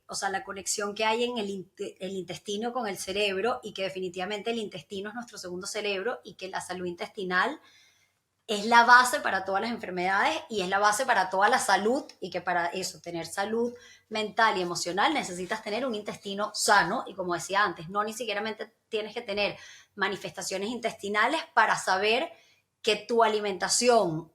o sea, la conexión que hay en el intestino con el cerebro y que definitivamente el intestino es nuestro segundo cerebro y que la salud intestinal es la base para todas las enfermedades y es la base para toda la salud y que para eso, tener salud mental y emocional, necesitas tener un intestino sano y como decía antes, no ni siquiera tienes que tener manifestaciones intestinales para saber que tu alimentación,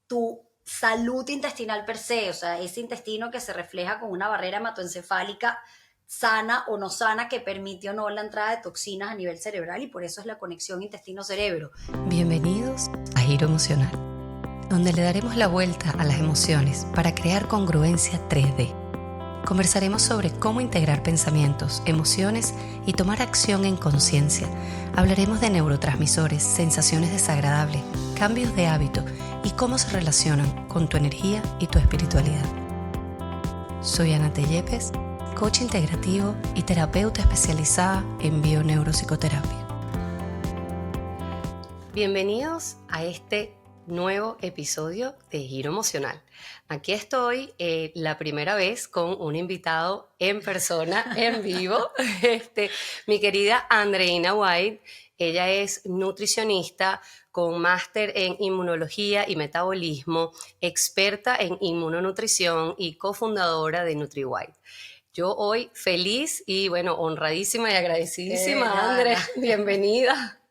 tu salud intestinal per se, o sea, ese intestino que se refleja con una barrera hematoencefálica sana o no sana que permite o no la entrada de toxinas a nivel cerebral y por eso es la conexión intestino-cerebro. Bienvenidos a Giro Emocional, donde le daremos la vuelta a las emociones para crear congruencia 3D. Conversaremos sobre cómo integrar pensamientos, emociones y tomar acción en conciencia. Hablaremos de neurotransmisores, sensaciones desagradables, cambios de hábito y cómo se relacionan con tu energía y tu espiritualidad. Soy Ana Tellepes, coach integrativo y terapeuta especializada en bioneuropsicoterapia. Bienvenidos a este nuevo episodio de Giro Emocional. Aquí estoy la primera vez con un invitado en persona, en vivo, mi querida Andreina White. Ella es nutricionista con máster en inmunología y metabolismo, experta en inmunonutrición y cofundadora de NutriWhite. Yo hoy feliz y honradísima y agradecidísima, André. Bienvenida.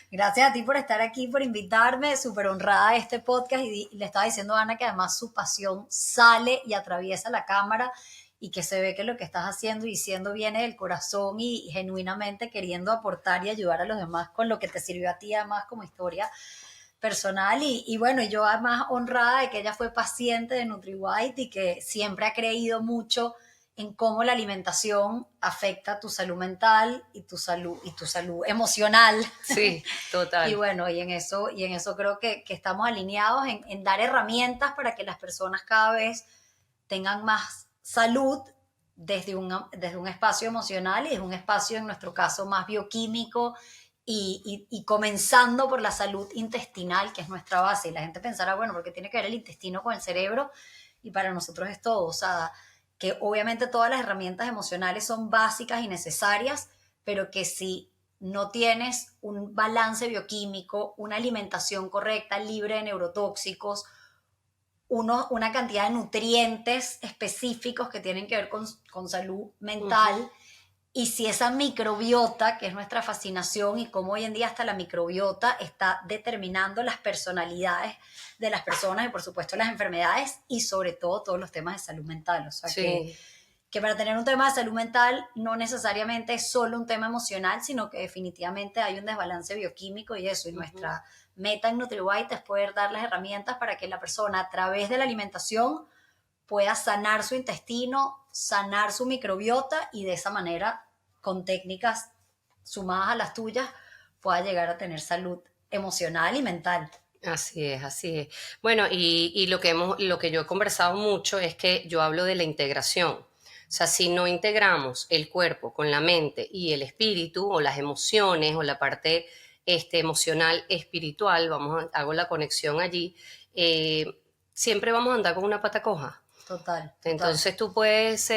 Gracias a ti por estar aquí, por invitarme, súper honrada a este podcast y le estaba diciendo a Ana que además su pasión sale y atraviesa la cámara y que se ve que lo que estás haciendo y diciendo viene del corazón y genuinamente queriendo aportar y ayudar a los demás con lo que te sirvió a ti además como historia personal y bueno, yo además honrada de que ella fue paciente de NutriWhite y que siempre ha creído mucho en cómo la alimentación afecta tu salud mental y tu salud emocional. Sí, total. Y bueno, y en eso creo que estamos alineados en dar herramientas para que las personas cada vez tengan más salud desde un espacio emocional y desde un espacio, en nuestro caso, más bioquímico y comenzando por la salud intestinal, que es nuestra base. Y la gente pensará, bueno, porque tiene que ver el intestino con el cerebro y para nosotros es todo. O sea, que obviamente todas las herramientas emocionales son básicas y necesarias, pero que si no tienes un balance bioquímico, una alimentación correcta, libre de neurotóxicos, una cantidad de nutrientes específicos que tienen que ver con salud mental, y si esa microbiota, que es nuestra fascinación y cómo hoy en día hasta la microbiota está determinando las personalidades de las personas y por supuesto las enfermedades y sobre todo todos los temas de salud mental. O sea, sí. que para tener un tema de salud mental no necesariamente es solo un tema emocional, sino que definitivamente hay un desbalance bioquímico y eso. Y nuestra meta en NutriWhite es poder dar las herramientas para que la persona a través de la alimentación pueda sanar su intestino, sanar su microbiota y de esa manera, con técnicas sumadas a las tuyas, pueda llegar a tener salud emocional y mental. Así es, así es. Bueno, y lo que yo he conversado mucho es que yo hablo de la integración. O sea, si no integramos el cuerpo con la mente y el espíritu, o las emociones, o la parte emocional, espiritual, hago la conexión allí, siempre vamos a andar con una pata coja. Total. Entonces tú puedes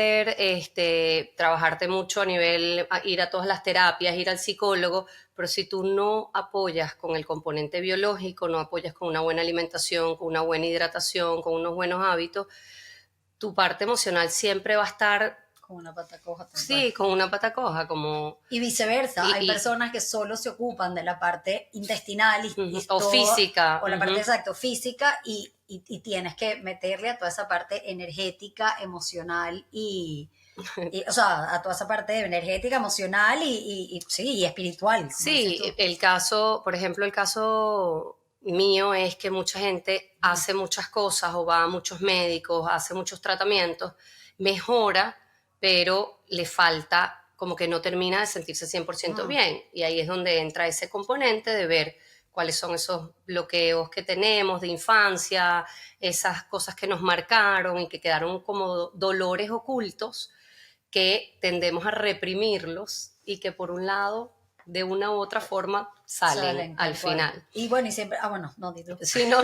trabajarte mucho a nivel, ir a todas las terapias, ir al psicólogo, pero si tú no apoyas con el componente biológico, no apoyas con una buena alimentación, con una buena hidratación, con unos buenos hábitos, tu parte emocional siempre va a estar con una pata coja. Sí, con una pata coja, como... Y viceversa, hay personas que solo se ocupan de la parte intestinal o física. O la parte, exacto, física y tienes que meterle a toda esa parte energética, emocional o sea, a toda esa parte energética, emocional y espiritual. Sí, el caso, por ejemplo, el caso mío es que mucha gente hace muchas cosas o va a muchos médicos, hace muchos tratamientos, mejora, pero le falta, como que no termina de sentirse 100% bien. Y ahí es donde entra ese componente de ver cuáles son esos bloqueos que tenemos de infancia, esas cosas que nos marcaron y que quedaron como dolores ocultos que tendemos a reprimirlos y que por un lado, de una u otra forma, salen al final. Y bueno, y siempre, no, dilo. Sí, no.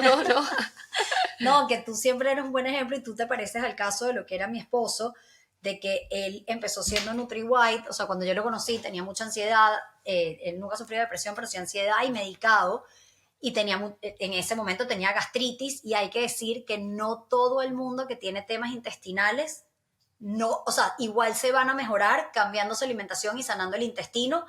No, que tú siempre eres un buen ejemplo y tú te pareces al caso de lo que era mi esposo, de que él empezó siendo NutriWhite, o sea, cuando yo lo conocí tenía mucha ansiedad, él nunca sufrió depresión, pero sí ansiedad y medicado, y en ese momento tenía gastritis, y hay que decir que no todo el mundo que tiene temas intestinales, no, o sea, igual se van a mejorar cambiando su alimentación y sanando el intestino,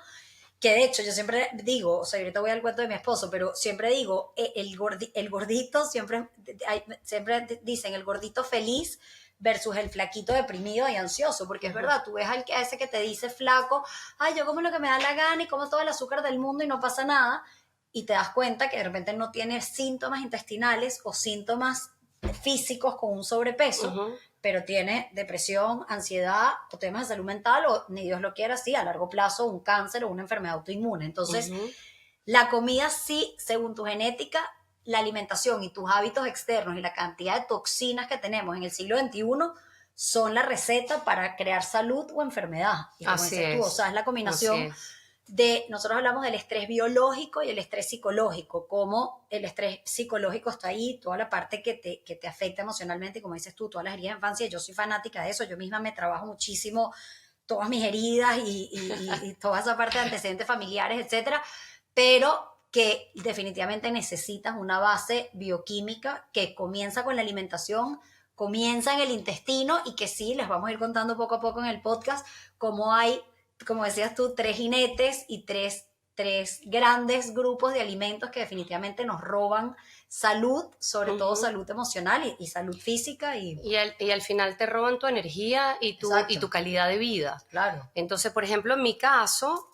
que de hecho yo siempre digo, o sea, ahorita voy al cuento de mi esposo, pero siempre digo, el gordito, siempre dicen el gordito feliz versus el flaquito deprimido y ansioso, porque es verdad, tú ves a ese que te dice flaco, ay, yo como lo que me da la gana y como todo el azúcar del mundo y no pasa nada, y te das cuenta que de repente no tiene síntomas intestinales o síntomas físicos con un sobrepeso, pero tiene depresión, ansiedad o temas de salud mental o, ni Dios lo quiera, sí, a largo plazo un cáncer o una enfermedad autoinmune. Entonces, la comida sí, según tu genética, la alimentación y tus hábitos externos y la cantidad de toxinas que tenemos en el siglo XXI son la receta para crear salud o enfermedad. Y como dices tú, o sea, es la combinación de, nosotros hablamos del estrés biológico y el estrés psicológico, como el estrés psicológico está ahí, toda la parte que te afecta emocionalmente, y como dices tú, todas las heridas de infancia, yo soy fanática de eso, yo misma me trabajo muchísimo todas mis heridas y toda esa parte de antecedentes familiares, etcétera, pero que definitivamente necesitas una base bioquímica que comienza con la alimentación, comienza en el intestino, y que sí, les vamos a ir contando poco a poco en el podcast cómo hay, como decías tú, tres jinetes y tres grandes grupos de alimentos que definitivamente nos roban salud, sobre todo salud emocional y salud física. Y al final te roban tu energía y tu calidad de vida. Claro. Entonces, por ejemplo, en mi caso,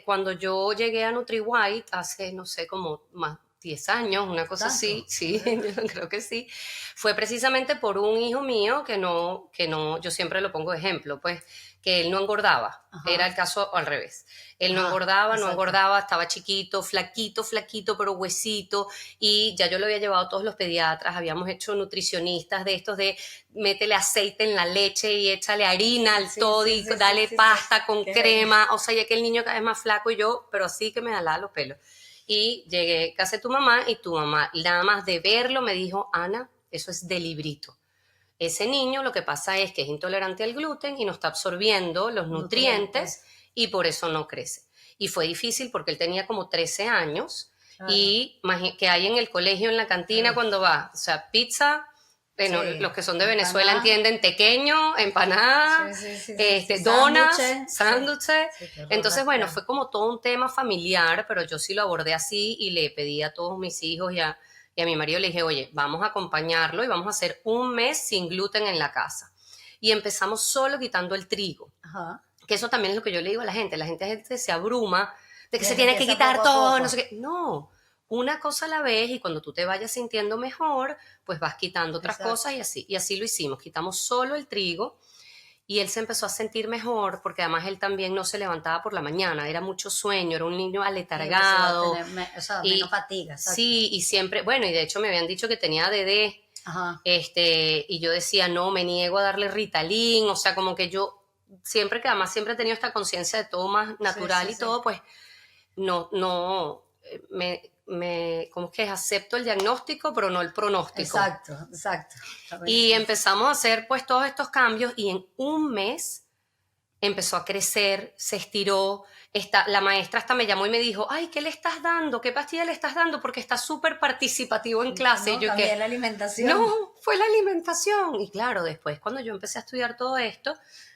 cuando yo llegué a NutriWhite hace, no sé, como más 10 años, una cosa así, sí, creo que sí, fue precisamente por un hijo mío que no, yo siempre lo pongo de ejemplo, pues, que él no engordaba. Era el caso al revés. Él no engordaba, estaba chiquito, flaquito, pero huesito, y ya yo lo había llevado a todos los pediatras, habíamos hecho nutricionistas de estos de métele aceite en la leche y échale harina al todo y dale pasta con crema, o sea, ya que el niño cada vez más flaco, y yo, pero así que me jalaba los pelos. Y llegué, casé tu mamá, y tu mamá, nada más de verlo, me dijo, Ana, eso es de librito. Ese niño lo que pasa es que es intolerante al gluten y no está absorbiendo los nutrientes y por eso no crece. Y fue difícil porque él tenía como 13 años y que hay en el colegio, en la cantina cuando va, o sea, pizza, bueno, los que son de Venezuela entienden, tequeño, empanada, donas, sándwiches. Entonces, bueno, fue como todo un tema familiar, pero yo sí lo abordé así y le pedí a todos mis hijos y a mi marido le dije, oye, vamos a acompañarlo y vamos a hacer un mes sin gluten en la casa. Y empezamos solo quitando el trigo. Que eso también es lo que yo le digo a la gente. La gente se abruma de que se tiene que quitar todo, no sé qué. No, una cosa a la vez, y cuando tú te vayas sintiendo mejor, pues vas quitando otras cosas y así. Y así lo hicimos. Quitamos solo el trigo. Y él se empezó a sentir mejor porque además él también no se levantaba por la mañana, era mucho sueño, era un niño aletargado. Menos fatiga. Exacto. Sí, y siempre, bueno, y de hecho me habían dicho que tenía ADD, y yo decía, no, me niego a darle Ritalin, o sea, como que yo siempre, que además siempre he tenido esta conciencia de todo más natural todo, pues no, ¿cómo es que es? Acepto el diagnóstico, pero no el pronóstico. Exacto. Y empezamos a hacer pues todos estos cambios y en un mes empezó a crecer, se estiró. La maestra hasta me llamó y me dijo, ay, ¿qué le estás dando? ¿Qué pastilla le estás dando? Porque está súper participativo en clase. No, y yo cambié la alimentación. No, fue la alimentación. Y claro, después cuando yo empecé a estudiar todo esto,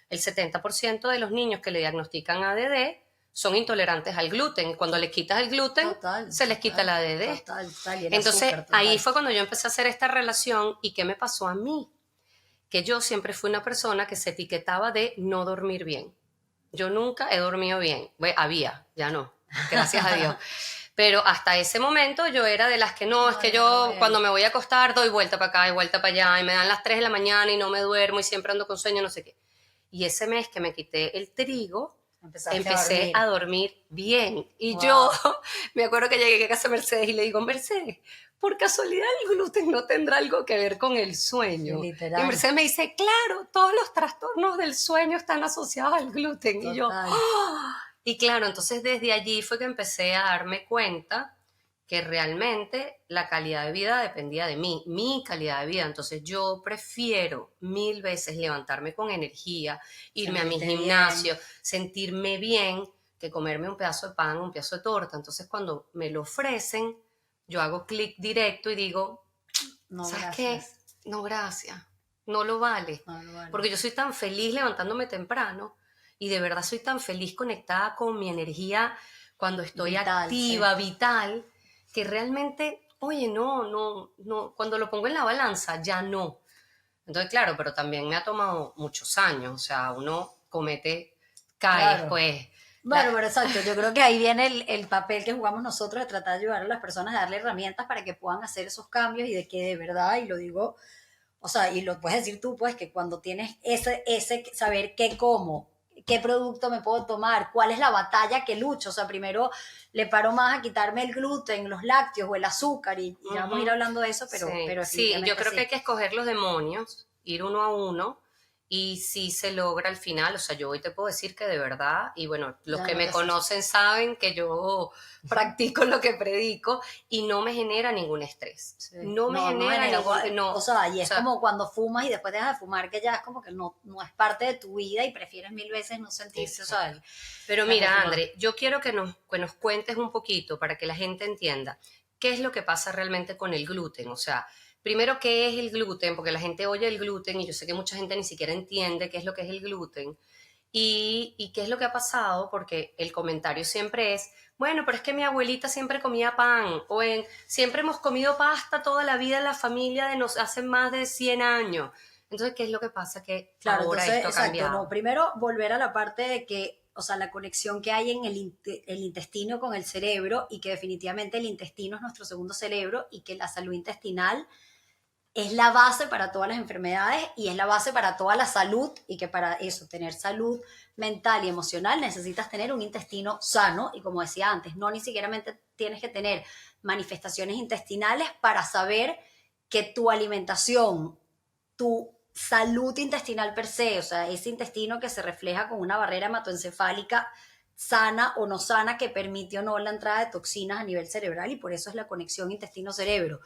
el 70% de los niños que le diagnostican ADD son intolerantes al gluten. Cuando le quitas el gluten, se les quita la ADD. Entonces, ahí fue cuando yo empecé a hacer esta relación. ¿Y qué me pasó a mí? Que yo siempre fui una persona que se etiquetaba de no dormir bien. Yo nunca he dormido bien. Ya no, gracias a Dios. Pero hasta ese momento yo era de las que no, es que yo cuando me voy a acostar doy vuelta para acá y vuelta para allá, y me dan las 3 de la mañana y no me duermo y siempre ando con sueño, no sé qué. Y ese mes que me quité el trigo, empecé a dormir bien. Y yo me acuerdo que llegué a casa de Mercedes y le digo, Mercedes, por casualidad el gluten no tendrá algo que ver con el sueño. Sí, y Mercedes me dice, claro, todos los trastornos del sueño están asociados al gluten. Y yo, ¡oh! Y claro, entonces desde allí fue que empecé a darme cuenta que realmente la calidad de vida dependía de mí, mi calidad de vida. Entonces yo prefiero 1000 veces levantarme con energía, irme a mi Sentirte bien. gimnasio, sentirme bien, que comerme un pedazo de pan, un pedazo de torta. Entonces cuando me lo ofrecen, yo hago clic directo y digo, No, ¿sabes qué? gracias. No, gracias. No lo vale. No lo vale. Porque yo soy tan feliz levantándome temprano y de verdad soy tan feliz conectada con mi energía cuando estoy Vital, sí. activa, vital, que realmente, oye, no, cuando lo pongo en la balanza, ya no. Entonces, claro, pero también me ha tomado muchos años, o sea, uno comete, caes, Claro. pues, Bueno, pero exacto, yo creo que ahí viene el papel que jugamos nosotros de tratar de ayudar a las personas a darle herramientas para que puedan hacer esos cambios y de que de verdad, y lo digo, o sea, y lo puedes decir tú, pues, que cuando tienes ese saber qué como, qué producto me puedo tomar, cuál es la batalla que lucho, o sea, primero le paro más a quitarme el gluten, los lácteos o el azúcar, y ya vamos a ir ujú. hablando de eso, Sí, pero sí, yo definitivamente creo que hay sí. que escoger los demonios, ir uno a uno, y si se logra al final, o sea, yo hoy te puedo decir que de verdad, y bueno, los Ya que no te me haces. conocen saben que yo practico lo que predico y no me genera ningún estrés, Sí. no me No, no genera genera, ningún, no, o o sea, y es sea, como cuando fumas y después dejas de fumar, que ya es como que no, no es parte de tu vida y prefieres 1000 veces no sentirte, o sea, exacto. Pero dejar de mira, fumar. André, yo quiero que nos cuentes un poquito para que la gente entienda qué es lo que pasa realmente con el gluten. O sea, primero, ¿qué es el gluten? Porque la gente oye el gluten y yo sé que mucha gente ni siquiera entiende qué es lo que es el gluten. Y qué es lo que ha pasado, porque el comentario siempre es, bueno, pero es que mi abuelita siempre comía pan, siempre hemos comido pasta toda la vida en la familia de nos hace más de 100 años. Entonces, ¿qué es lo que pasa? Que Claro, ahora entonces, esto ha exacto, no, cambiado. primero volver a la parte de que, o sea, la conexión que hay en el intestino con el cerebro y que definitivamente el intestino es nuestro segundo cerebro y que la salud intestinal es la base para todas las enfermedades y es la base para toda la salud y que para eso, tener salud mental y emocional, necesitas tener un intestino sano y como decía antes, no ni siquiera tienes que tener manifestaciones intestinales para saber que tu alimentación, tu salud intestinal per se, o sea, ese intestino que se refleja con una barrera hematoencefálica sana o no sana que permite o no la entrada de toxinas a nivel cerebral y por eso es la conexión intestino-cerebro.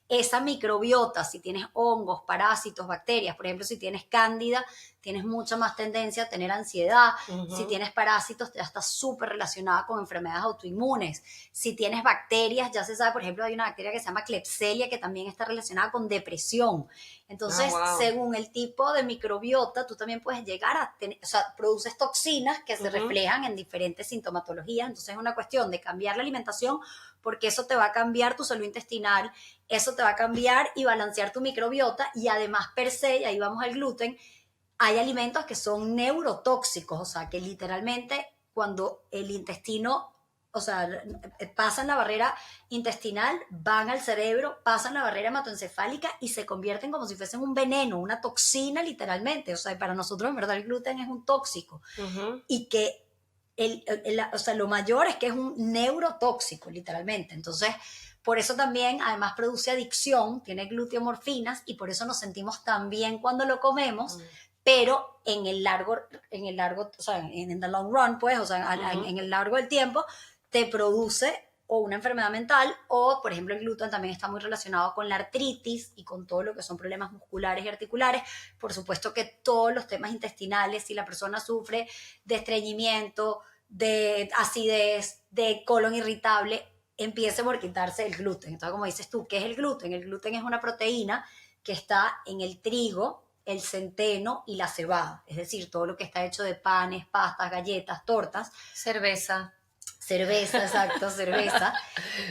Esa microbiota, si tienes hongos, parásitos, bacterias, por ejemplo, si tienes cándida, tienes mucha más tendencia a tener ansiedad. Si Ujú. tienes parásitos, ya está súper relacionada con enfermedades autoinmunes. Si tienes bacterias, ya se sabe, por ejemplo, hay una bacteria que se llama Klebsiella que también está relacionada con depresión. Ah, Entonces, wow. según el tipo de microbiota, tú también puedes llegar a tener, o sea, produces toxinas que se Ujú. reflejan en diferentes sintomatologías. Entonces, es una cuestión de cambiar la alimentación porque eso te va a cambiar tu salud intestinal, eso te va a cambiar y balancear tu microbiota y además per se, y ahí vamos al gluten, hay alimentos que son neurotóxicos, o sea, que literalmente cuando el intestino, o sea, pasan la barrera intestinal, van al cerebro, pasan la barrera hematoencefálica y se convierten como si fuesen un veneno, una toxina literalmente, o sea, para nosotros en verdad el gluten es un tóxico Ujú. y que o sea, lo mayor es que es un neurotóxico, literalmente. Entonces, por eso también, además, produce adicción, tiene gluteomorfinas y por eso nos sentimos tan bien cuando lo comemos, Mm. pero en el largo, o sea, en the long run, pues, o sea, Ujú. en el largo del tiempo, te produce o una enfermedad mental o, por ejemplo, el gluten también está muy relacionado con la artritis y con todo lo que son problemas musculares y articulares. Por supuesto que todos los temas intestinales, si la persona sufre de estreñimiento, de acidez, de colon irritable, empiece por quitarse el gluten. Entonces, como dices tú, ¿qué es el gluten? El gluten es una proteína que está en el trigo, el centeno y la cebada, es decir, todo lo que está hecho de panes, pastas, galletas, tortas, Cerveza. cerveza, exacto, cerveza.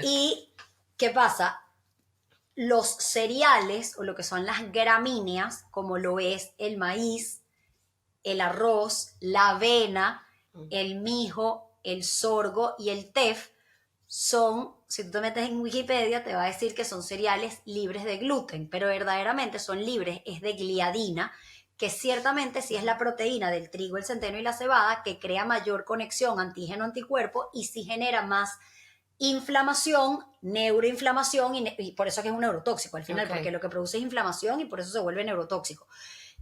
¿Y qué pasa? Los cereales o lo que son las gramíneas, como lo es el maíz, el arroz, la avena, Mm. el mijo, el sorgo y el tef son, si tú te metes en Wikipedia, te va a decir que son cereales libres de gluten, pero verdaderamente son libres, es de gliadina, que ciertamente sí es la proteína del trigo, el centeno y la cebada que crea mayor conexión antígeno-anticuerpo y sí genera más inflamación, neuroinflamación y por eso es que es un neurotóxico al final, porque Ok. lo que produce es inflamación y por eso se vuelve neurotóxico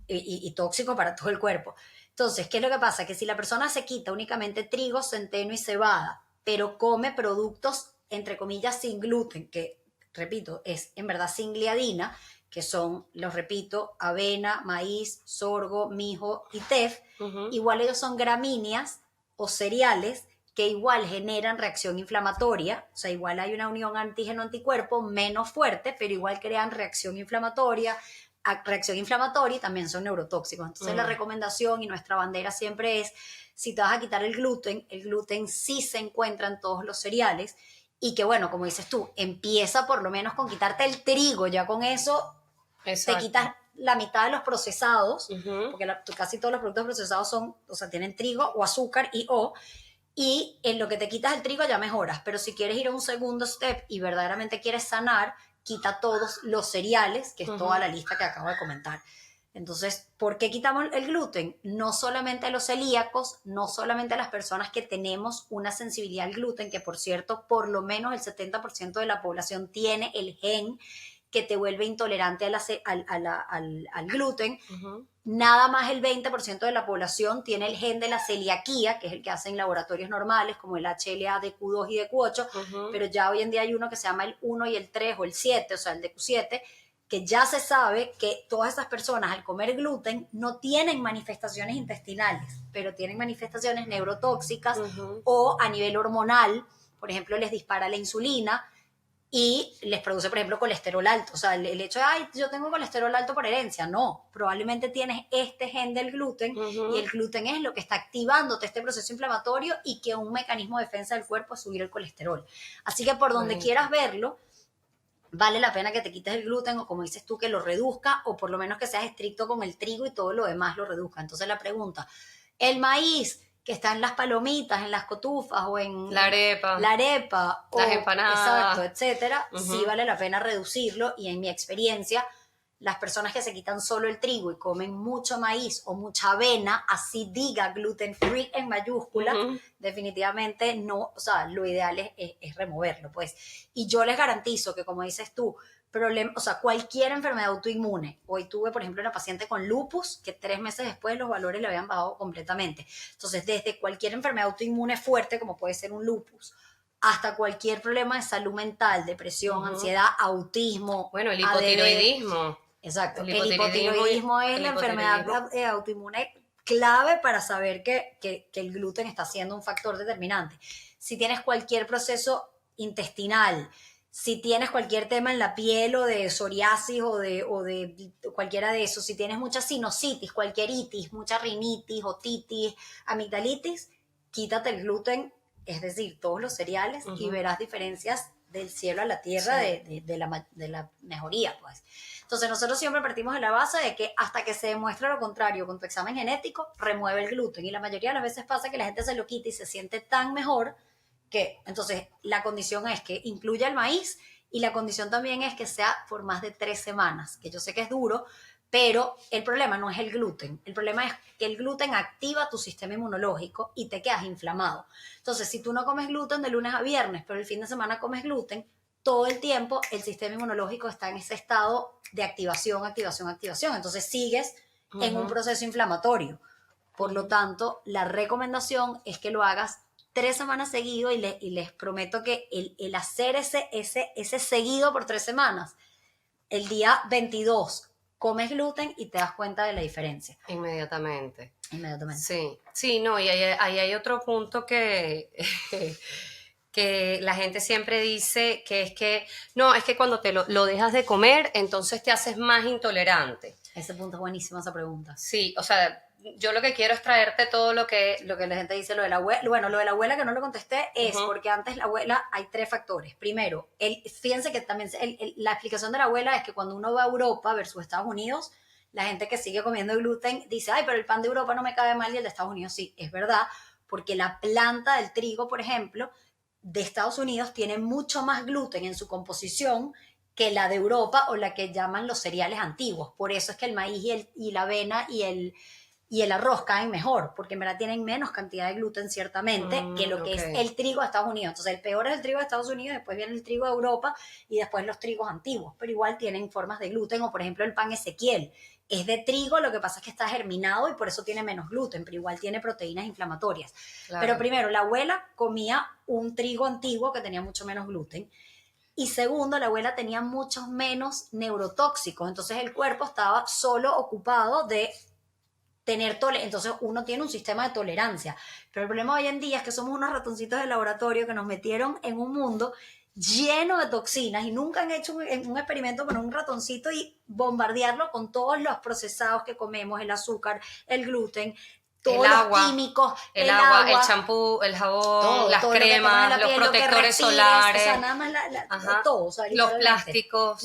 y tóxico para todo el cuerpo. Entonces, ¿qué es lo que pasa? Que si la persona se quita únicamente trigo, centeno y cebada, pero come productos entre comillas, sin gluten, que, repito, es en verdad sin gliadina, que son, los repito, avena, maíz, sorgo, mijo y tef, igual ellos son gramíneas o cereales que igual generan reacción inflamatoria, o sea, igual hay una unión antígeno-anticuerpo menos fuerte, pero igual crean reacción inflamatoria y también son neurotóxicos. Entonces la recomendación y nuestra bandera siempre es, si te vas a quitar el gluten sí se encuentra en todos los cereales, y que bueno, como dices tú, empieza por lo menos con quitarte el trigo, ya con eso te quitas la mitad de los procesados, porque casi todos los productos procesados son, o sea, tienen trigo o azúcar y en lo que te quitas el trigo ya mejoras, pero si quieres ir a un segundo step y verdaderamente quieres sanar, quita todos los cereales, que es toda la lista que acabo de comentar. Entonces, ¿por qué quitamos el gluten? No solamente a los celíacos, no solamente a las personas que tenemos una sensibilidad al gluten, que por cierto, por lo menos el 70% de la población tiene el gen que te vuelve intolerante al gluten. Nada más el 20% de la población tiene el gen de la celiaquía, que es el que hacen laboratorios normales, como el HLA-DQ2 y DQ8, pero ya hoy en día hay uno que se llama el 1 y el 3 o el 7, o sea, el DQ7, que ya se sabe que todas esas personas al comer gluten no tienen manifestaciones intestinales, pero tienen manifestaciones neurotóxicas o a nivel hormonal, por ejemplo, les dispara la insulina y les produce, por ejemplo, colesterol alto. O sea, el hecho de, ay, yo tengo colesterol alto por herencia, no, probablemente tienes este gen del gluten y el gluten es lo que está activándote este proceso inflamatorio y que un mecanismo de defensa del cuerpo es subir el colesterol. Así que por donde quieras verlo, vale la pena que te quites el gluten o como dices tú, que lo reduzca o por lo menos que seas estricto con el trigo y todo lo demás lo reduzca. Entonces la pregunta, el maíz que está en las palomitas, en las cotufas o en la arepa, las empanadas, exacto, etcétera, sí vale la pena reducirlo y en mi experiencia las personas que se quitan solo el trigo y comen mucho maíz o mucha avena, así diga gluten free en mayúsculas, definitivamente no, o sea, lo ideal es removerlo, pues. Y yo les garantizo que, como dices tú, o sea, cualquier enfermedad autoinmune. Hoy tuve, por ejemplo, una paciente con lupus que 3 meses después los valores le habían bajado completamente. Entonces, desde cualquier enfermedad autoinmune fuerte, como puede ser un lupus, hasta cualquier problema de salud mental, depresión, ansiedad, autismo, bueno, el ADD. hipotiroidismo. Exacto. El hipotiroidismo es la enfermedad autoinmune clave para saber que el gluten está siendo un factor determinante. Si tienes cualquier proceso intestinal, si tienes cualquier tema en la piel o de psoriasis o de cualquiera de esos, si tienes mucha sinusitis, cualquier itis, mucha rinitis, otitis, amigdalitis, quítate el gluten, es decir, todos los cereales y verás diferencias del cielo a la tierra de la mejoría, pues. Entonces nosotros siempre partimos de la base de que hasta que se demuestre lo contrario con tu examen genético, remueve el gluten. Y la mayoría de las veces pasa que la gente se lo quita y se siente tan mejor que, entonces, la condición es que incluya el maíz y la condición también es que sea por más de 3 semanas, que yo sé que es duro, pero el problema no es el gluten. El problema es que el gluten activa tu sistema inmunológico y te quedas inflamado. Entonces, si tú no comes gluten de lunes a viernes, pero el fin de semana comes gluten, todo el tiempo el sistema inmunológico está en ese estado de activación, activación, activación. Entonces sigues en un proceso inflamatorio. Por lo tanto, la recomendación es que lo hagas 3 semanas seguido y les prometo que el hacer ese seguido por 3 semanas, el día 22 comes gluten y te das cuenta de la diferencia. Inmediatamente. Inmediatamente. Sí, no, y ahí hay otro punto que, que la gente siempre dice, que es que, no, es que cuando te lo dejas de comer, entonces te haces más intolerante. Ese punto es buenísimo, esa pregunta. Sí, o sea, yo lo que quiero es traerte todo lo que la gente dice, lo de la abuela. Bueno, lo de la abuela que no lo contesté es porque antes la abuela hay 3 factores. Primero, fíjense que también la explicación de la abuela es que cuando uno va a Europa versus Estados Unidos, la gente que sigue comiendo gluten dice, ay, pero el pan de Europa no me cabe mal y el de Estados Unidos sí. Es verdad, porque la planta del trigo, por ejemplo, de Estados Unidos tiene mucho más gluten en su composición que la de Europa o la que llaman los cereales antiguos. Por eso es que el maíz y la avena y el arroz caen mejor, porque en verdad tienen menos cantidad de gluten ciertamente que lo que es el trigo de Estados Unidos. Entonces el peor es el trigo de Estados Unidos, después viene el trigo de Europa y después los trigos antiguos, pero igual tienen formas de gluten, o por ejemplo el pan Ezequiel, es de trigo, lo que pasa es que está germinado y por eso tiene menos gluten, pero igual tiene proteínas inflamatorias. Claro. Pero primero, la abuela comía un trigo antiguo que tenía mucho menos gluten. Y segundo, la abuela tenía muchos menos neurotóxicos, entonces el cuerpo estaba solo ocupado de tener entonces uno tiene un sistema de tolerancia. Pero el problema hoy en día es que somos unos ratoncitos de laboratorio que nos metieron en un mundo lleno de toxinas y nunca han hecho un experimento con un ratoncito y bombardearlo con todos los procesados que comemos, el azúcar, el gluten, todos los químicos, el agua, el champú, el jabón, las cremas, los protectores solares, o sea, nada más todo, o sea, los plásticos,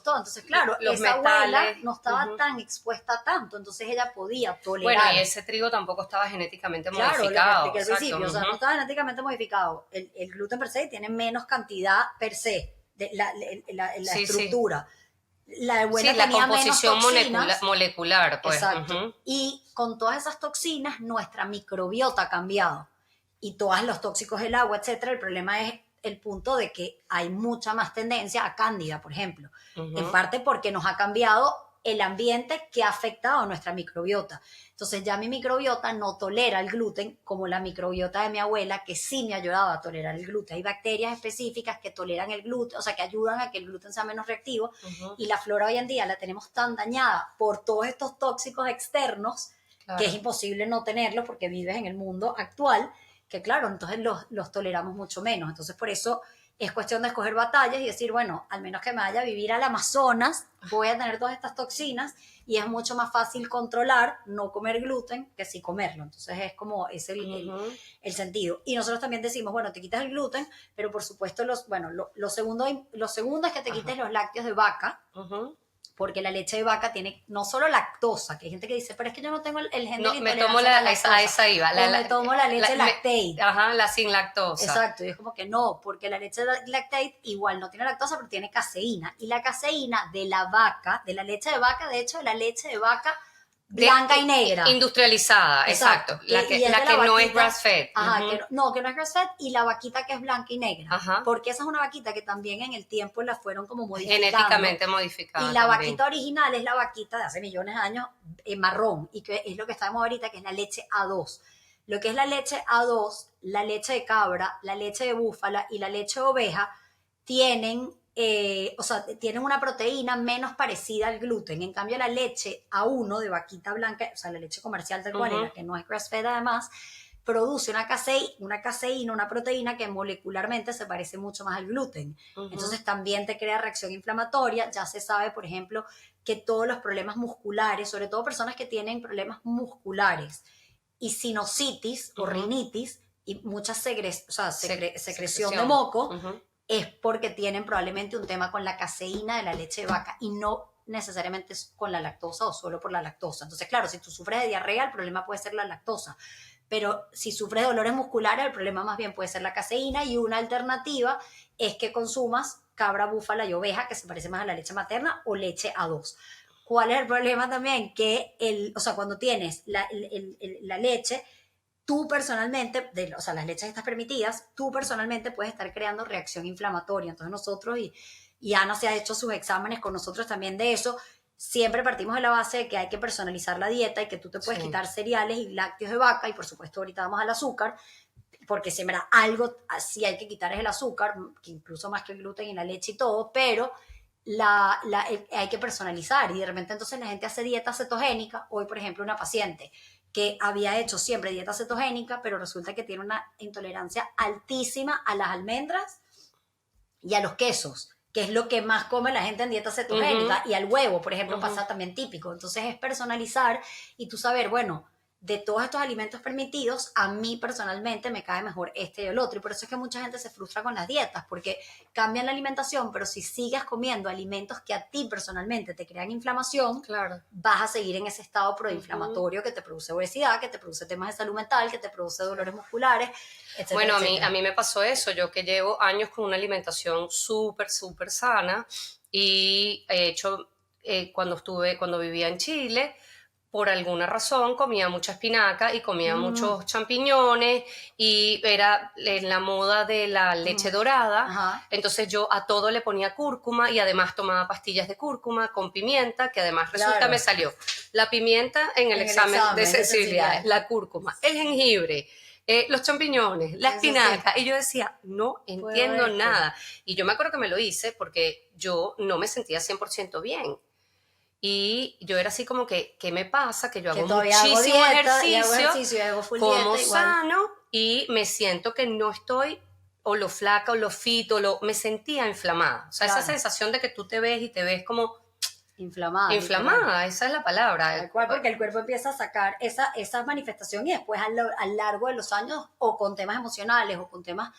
todo. Entonces, claro, los esa metales, abuela no estaba tan expuesta tanto, entonces ella podía tolerar. Bueno, y ese trigo tampoco estaba genéticamente modificado. Lo que expliqué al principio, o sea, no estaba genéticamente modificado. El gluten per se tiene menos cantidad per se, de la estructura. Sí. La abuela tenía la composición menos molecular, pues. Exacto. Y con todas esas toxinas, nuestra microbiota ha cambiado. Y todos los tóxicos del agua, etcétera. El problema es el punto de que hay mucha más tendencia a cándida, por ejemplo. En parte porque nos ha cambiado el ambiente que ha afectado a nuestra microbiota. Entonces ya mi microbiota no tolera el gluten como la microbiota de mi abuela, que sí me ayudaba a tolerar el gluten. Hay bacterias específicas que toleran el gluten, o sea, que ayudan a que el gluten sea menos reactivo. Y la flora hoy en día la tenemos tan dañada por todos estos tóxicos externos, claro, que es imposible no tenerlos porque vives en el mundo actual, que claro, entonces los toleramos mucho menos. Entonces por eso es cuestión de escoger batallas y decir, bueno, al menos que me vaya a vivir al Amazonas, voy a tener todas estas toxinas y es mucho más fácil controlar no comer gluten que sí comerlo. Entonces es como es el sentido. Y nosotros también decimos, bueno, te quitas el gluten, pero por supuesto lo segundo es que te quites los lácteos de vaca, porque la leche de vaca tiene no solo lactosa, que hay gente que dice, pero es que yo no tengo el gen de la intolerancia a la lactosa. Esa iba. Me tomo la leche lactate. La sin lactosa. Exacto, y es como que no, porque la leche lactate igual no tiene lactosa, pero tiene caseína. Y la caseína de la vaca, de la leche de vaca, de hecho, de la leche de vaca blanca y negra. Industrializada, exacto. La que no es grass-fed. Ajá, que no es grass-fed, y la vaquita que es blanca y negra. Ajá. Porque esa es una vaquita que también en el tiempo la fueron como modificando. Genéticamente modificada. Y la vaquita original es la vaquita de hace millones de años, marrón, y que es lo que estamos ahorita, que es la leche A2. Lo que es la leche A2, la leche de cabra, la leche de búfala y la leche de oveja tienen tienen una proteína menos parecida al gluten. En cambio, la leche A1 de vaquita blanca, o sea, la leche comercial tal cual, la que no es grass-fed además, produce una caseína, una proteína que molecularmente se parece mucho más al gluten. Entonces también te crea reacción inflamatoria. Ya se sabe, por ejemplo, que todos los problemas musculares, sobre todo personas que tienen problemas musculares y sinusitis o rinitis y mucha secreción de moco, es porque tienen probablemente un tema con la caseína de la leche de vaca y no necesariamente es con la lactosa o solo por la lactosa. Entonces, claro, si tú sufres de diarrea, el problema puede ser la lactosa, pero si sufres de dolores musculares, el problema más bien puede ser la caseína, y una alternativa es que consumas cabra, búfala y oveja, que se parece más a la leche materna, o leche A2. ¿Cuál es el problema también? Que cuando tienes la leche, tú personalmente, las leches estas permitidas, tú personalmente puedes estar creando reacción inflamatoria. Entonces nosotros, y Ana se ha hecho sus exámenes con nosotros también de eso, siempre partimos de la base de que hay que personalizar la dieta y que tú te puedes quitar cereales y lácteos de vaca, y por supuesto ahorita vamos al azúcar, porque siempre algo así hay que quitar es el azúcar, que incluso más que el gluten y la leche y todo, pero hay que personalizar, y de repente entonces la gente hace dieta cetogénica. Hoy, por ejemplo, una paciente que había hecho siempre dieta cetogénica, pero resulta que tiene una intolerancia altísima a las almendras y a los quesos, que es lo que más come la gente en dieta cetogénica, y al huevo, por ejemplo, pasa también típico. Entonces es personalizar y tú saber, bueno, de todos estos alimentos permitidos, a mí personalmente me cae mejor este y el otro. Y por eso es que mucha gente se frustra con las dietas, porque cambian la alimentación, pero si sigues comiendo alimentos que a ti personalmente te crean inflamación, claro, vas a seguir en ese estado proinflamatorio que te produce obesidad, que te produce temas de salud mental, que te produce dolores musculares, etcétera. Bueno, etcétera. A mí me pasó eso. Yo que llevo años con una alimentación súper sana, y he hecho, cuando vivía en Chile, por alguna razón comía mucha espinaca y comía muchos champiñones y era en la moda de la leche dorada. Ajá. Entonces yo a todo le ponía cúrcuma y además tomaba pastillas de cúrcuma con pimienta, que además resulta Claro. me salió la pimienta en el examen de sensibilidad, la cúrcuma, el jengibre, los champiñones, la Eso espinaca. Y yo decía, no entiendo esto. nada. Y yo me acuerdo que me lo hice porque yo no me sentía 100% bien. Y yo era así como que, ¿qué me pasa? Que yo Que hago todavía hago muchísimo dieta, y ejercicio, hago full como dieta, igual. sano y me siento que no estoy o lo flaca o lo fit me sentía inflamada. O sea, Claro. esa sensación de que tú te ves y te ves como Inflamada. Literal. inflamada, esa es la palabra. Tal cual, porque el cuerpo empieza a sacar esa manifestación y después al largo de los años o con temas emocionales o con temas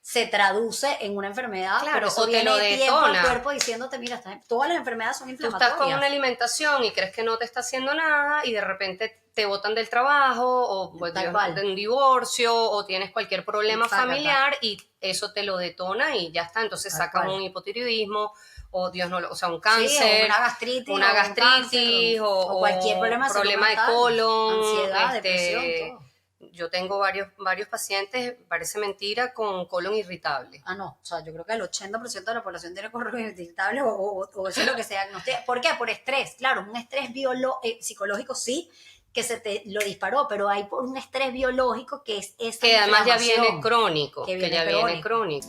se traduce en una enfermedad, Claro, pero eso o te viene lo de tiempo al detona. cuerpo diciéndote, mira, todas las enfermedades son Tú inflamatorias. estás con una alimentación y crees que no te está haciendo nada y de repente te botan del trabajo o pues, Tal cual. de un divorcio o tienes cualquier problema Sácata. familiar y eso te lo detona y ya está. Entonces Tal sacas cual. un hipotiroidismo o Dios no, o sea, un Sí, cáncer, o una gastritis, una o un gastritis cáncer, o cualquier problema de salud problema de mental, colon, ansiedad, depresión, todo. Yo tengo varios pacientes, parece mentira, con colon irritable. Ah, no, o sea, yo creo que el 80% de la población tiene colon irritable o eso es lo que se diagnostica. ¿Por qué? Por estrés, claro, un estrés psicológico sí, que se te lo disparó, pero hay por un estrés biológico que es esa que además ya inflamación, viene crónico, que que ya viene crónico.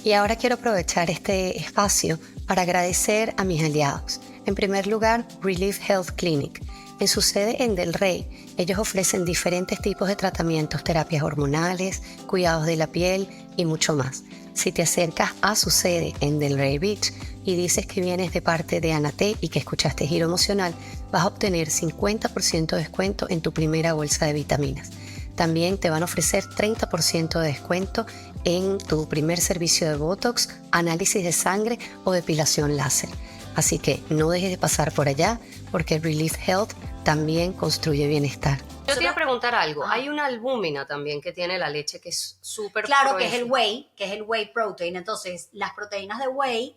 Y ahora quiero aprovechar este espacio para agradecer a mis aliados. En primer lugar, Relief Health Clinic. En su sede en Del Rey, ellos ofrecen diferentes tipos de tratamientos, terapias hormonales, cuidados de la piel y mucho más. Si te acercas a su sede en Del Rey Beach y dices que vienes de parte de Anate y que escuchaste Giro Emocional, vas a obtener 50% de descuento en tu primera bolsa de vitaminas. También te van a ofrecer 30% de descuento en tu primer servicio de Botox, análisis de sangre o depilación láser. Así que no dejes de pasar por allá porque Relief Health también construye bienestar. Yo te iba a preguntar algo. Hay una albúmina también que tiene la leche que es súper Claro, que es el whey protein. Entonces, las proteínas de whey,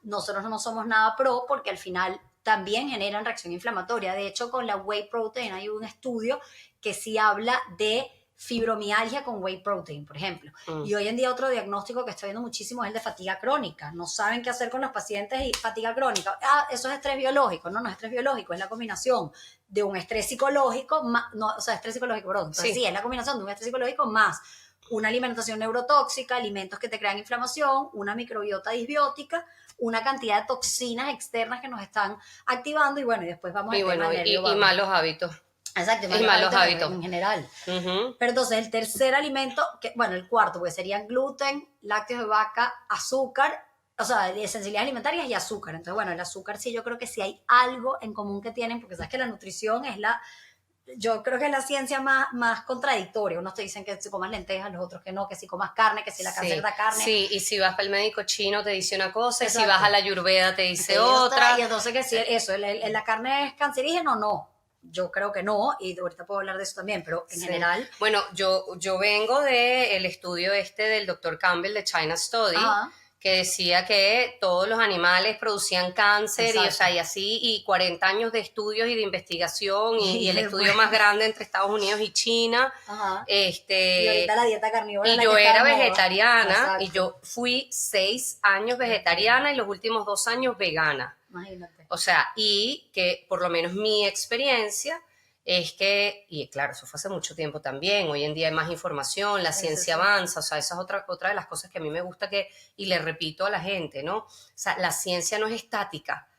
nosotros no somos nada pro porque al final también generan reacción inflamatoria. De hecho, con la whey protein hay un estudio que sí habla de fibromialgia con whey protein, por ejemplo. Y hoy en día otro diagnóstico que estoy viendo muchísimo es el de fatiga crónica. No saben qué hacer con los pacientes y fatiga crónica. Ah, eso es estrés biológico. No, no es estrés biológico, es la combinación de un estrés psicológico, estrés psicológico, perdón. Entonces, sí, es la combinación de un estrés psicológico más una alimentación neurotóxica, alimentos que te crean inflamación, una microbiota disbiótica, una cantidad de toxinas externas que nos están activando y bueno, y después vamos y al tema del nervio vago. Y malos hábitos. Exacto, y malos hábitos en general. Uh-huh. Pero entonces el tercer alimento, el cuarto, pues serían gluten, lácteos de vaca, azúcar, o sea, de sensibilidades alimentarias y azúcar. Entonces, bueno, el azúcar sí, yo creo que sí hay algo en común que tienen, porque sabes que la nutrición es yo creo que es la ciencia más contradictoria. Unos te dicen que si comas lentejas, los otros que no, que si comas carne, que si la cáncer da carne. Sí, y si vas para el médico chino te dice una cosa, Exacto. Y si vas a la Ayurveda te dice otra. Y entonces que si eso, ¿la carne es cancerígena o no? Yo creo que no, y ahorita puedo hablar de eso también, pero en general... Bueno, yo vengo del estudio del Dr. Campbell de China Study, que decía que todos los animales producían cáncer y así, y 40 años de estudios y de investigación, y el estudio más grande entre Estados Unidos y China. Y ahorita la dieta carnívora. Y yo era vegetariana, y yo fui 6 años vegetariana y los últimos 2 años vegana. Imagínate. O sea, y que por lo menos mi experiencia es que, y claro, eso fue hace mucho tiempo también, hoy en día hay más información, la ciencia avanza, o sea, esa es otra de las cosas que a mí me gusta y le repito a la gente, ¿no? O sea, la ciencia no es estática.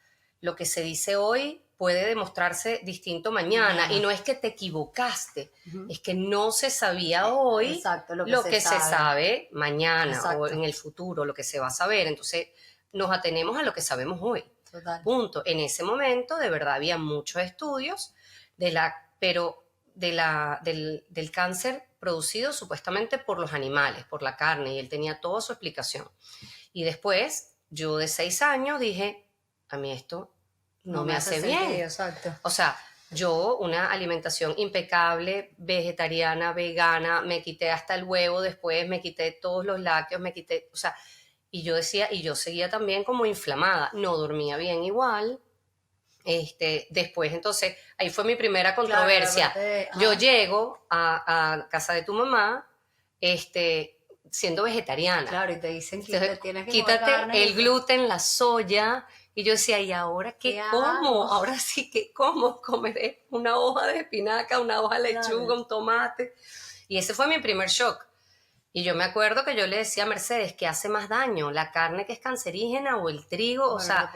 Lo que se dice hoy puede demostrarse distinto mañana, y no es que te equivocaste, es que no se sabía hoy lo que se sabe mañana o en el futuro, lo que se va a saber. Entonces, nos atenemos a lo que sabemos hoy. Total. Punto. En ese momento, de verdad, había muchos estudios del cáncer producido supuestamente por los animales, por la carne, y él tenía toda su explicación. Y después, yo de 6 años dije, a mí esto no me hace bien. Exacto. O sea, yo una alimentación impecable, vegetariana, vegana, me quité hasta el huevo, después me quité todos los lácteos, o sea, y yo decía, y yo seguía también como inflamada, no dormía bien igual, Después, entonces, ahí fue mi primera controversia. Claro, yo llego a casa de tu mamá, siendo vegetariana. Claro, y te dicen que Entonces, te tienes que comer quítate carne. el gluten, la soya. Y yo decía, ¿y ahora qué como? hago? Ahora sí que como, comeré una hoja de espinaca, una hoja de lechuga, un tomate. Y ese fue mi primer shock. Y yo me acuerdo que yo le decía a Mercedes que hace más daño, la carne que es cancerígena o el trigo, Bueno, o sea,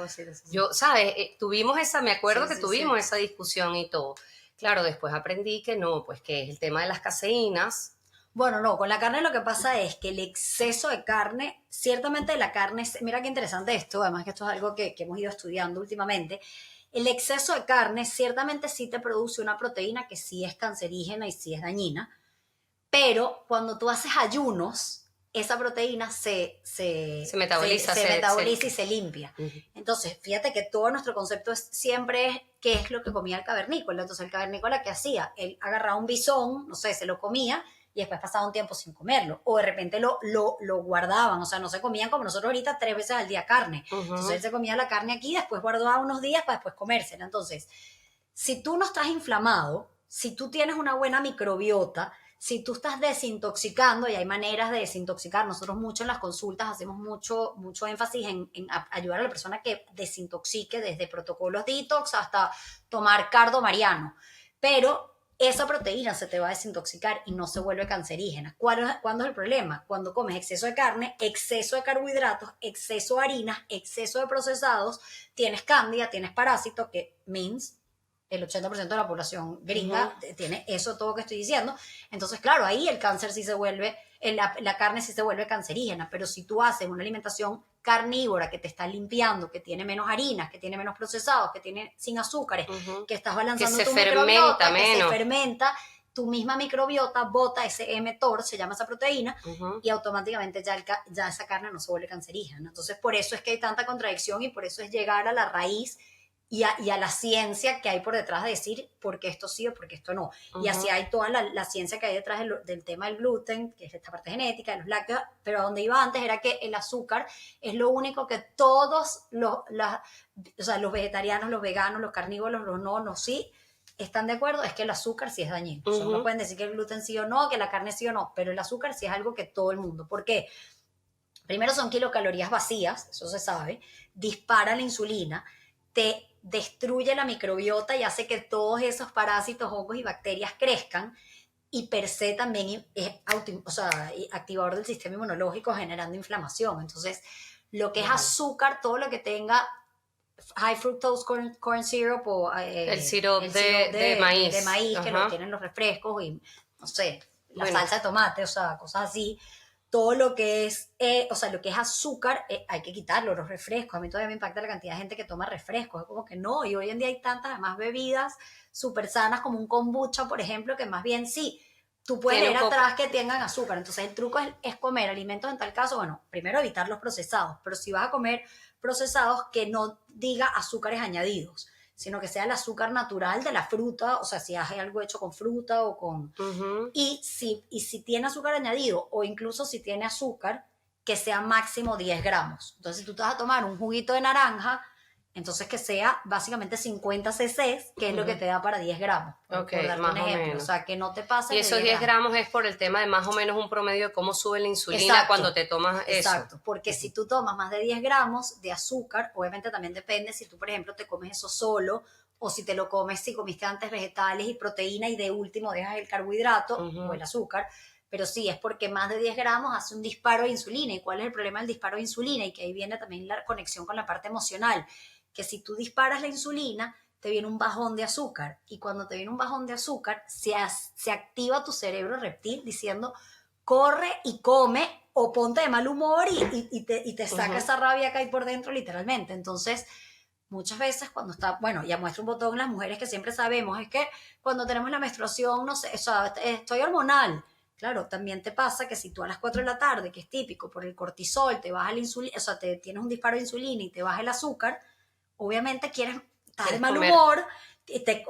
yo, ¿sabes? Tuvimos me acuerdo que tuvimos esa discusión y todo. Claro, después aprendí que no, pues que es el tema de las caseínas. Bueno, no, con la carne lo que pasa es que el exceso de carne, ciertamente la carne, mira qué interesante esto, además que esto es algo que hemos ido estudiando últimamente, el exceso de carne ciertamente sí te produce una proteína que sí es cancerígena y sí es dañina, pero cuando tú haces ayunos, esa proteína se metaboliza, se metaboliza y se limpia. Uh-huh. Entonces, fíjate que todo nuestro concepto siempre es qué es lo que comía el cavernícola. Entonces, el cavernícola, ¿qué hacía? Él agarraba un bisón, no sé, se lo comía y después pasaba un tiempo sin comerlo. O de repente lo guardaban, o sea, no se comían como nosotros ahorita 3 veces al día carne. Uh-huh. Entonces, él se comía la carne aquí, después guardaba unos días para después comérsela. Entonces, si tú no estás inflamado, si tú tienes una buena microbiota, si tú estás desintoxicando, y hay maneras de desintoxicar, nosotros mucho en las consultas hacemos mucho énfasis en ayudar a la persona que desintoxique, desde protocolos detox hasta tomar cardo mariano, pero esa proteína se te va a desintoxicar y no se vuelve cancerígena. ¿Cuándo es el problema? Cuando comes exceso de carne, exceso de carbohidratos, exceso de harinas, exceso de procesados, tienes cándida, tienes parásitos, que means el 80% de la población gringa tiene eso todo que estoy diciendo. Entonces, claro, ahí el cáncer sí se vuelve, la carne sí se vuelve cancerígena, pero si tú haces una alimentación carnívora que te está limpiando, que tiene menos harinas, que tiene menos procesados, que tiene sin azúcares, que estás balanceando tu microbiota, que se fermenta, tu misma microbiota bota ese mTOR, se llama esa proteína, y automáticamente ya esa carne no se vuelve cancerígena. Entonces, por eso es que hay tanta contradicción y por eso es llegar a la raíz y a la ciencia que hay por detrás de decir por qué esto sí o por qué esto no. Y así hay toda la ciencia que hay detrás del tema del gluten, que es esta parte genética, de los lácteos, pero a donde iba antes era que el azúcar es lo único que todos o sea, los vegetarianos, los veganos, los carnívoros, los no sí, están de acuerdo, es que el azúcar sí es dañino. O sea, no pueden decir que el gluten sí o no, que la carne sí o no, pero el azúcar sí es algo que todo el mundo. ¿Por qué? Primero son kilocalorías vacías, eso se sabe, dispara la insulina, te destruye la microbiota y hace que todos esos parásitos, hongos y bacterias crezcan, y per se también es activador del sistema inmunológico, generando inflamación. Entonces, lo que es azúcar, todo lo que tenga high fructose corn syrup o el sirope de maíz, que lo tienen los refrescos y, no sé, la salsa de tomate, o sea, cosas así. Todo lo que es, lo que es azúcar, hay que quitarlo, los refrescos. A mí todavía me impacta la cantidad de gente que toma refrescos. Es como que no, y hoy en día hay tantas además bebidas súper sanas como un kombucha, por ejemplo, que más bien sí, tú puedes leer atrás que tengan azúcar. Entonces el truco es comer alimentos en tal caso, bueno, primero evitar los procesados, pero si vas a comer procesados, que no diga azúcares añadidos, sino que sea el azúcar natural de la fruta, o sea, si hay algo hecho con fruta o con... Y si tiene azúcar añadido, o incluso si tiene azúcar, que sea máximo 10 gramos. Entonces, si tú te vas a tomar un juguito de naranja, entonces que sea básicamente 50 cc, que es lo que te da para 10 gramos. Ok, por darte más un o ejemplo. menos. O sea, que no te pase. Y esos 10 gramos es por el tema de más o menos un promedio de cómo sube la insulina cuando te tomas eso. Exacto, porque si tú tomas más de 10 gramos de azúcar, obviamente también depende si tú, por ejemplo, te comes eso solo, o si te lo comes, si comiste antes vegetales y proteína y de último dejas el carbohidrato o el azúcar. Pero sí, es porque más de 10 gramos hace un disparo de insulina. ¿Y cuál es el problema del disparo de insulina? Y que ahí viene también la conexión con la parte emocional, que si tú disparas la insulina, te viene un bajón de azúcar, y cuando te viene un bajón de azúcar, se activa tu cerebro reptil diciendo, corre y come, o ponte de mal humor y te saca esa rabia que hay por dentro, literalmente. Entonces, muchas veces cuando está, bueno, ya muestra un botón las mujeres que siempre sabemos, es que cuando tenemos la menstruación, no sé, o sea, estoy hormonal. Claro, también te pasa que si tú a las 4 de la tarde, que es típico por el cortisol, te baja la insulina, o sea, tienes un disparo de insulina y te baja el azúcar, obviamente estás de mal humor y te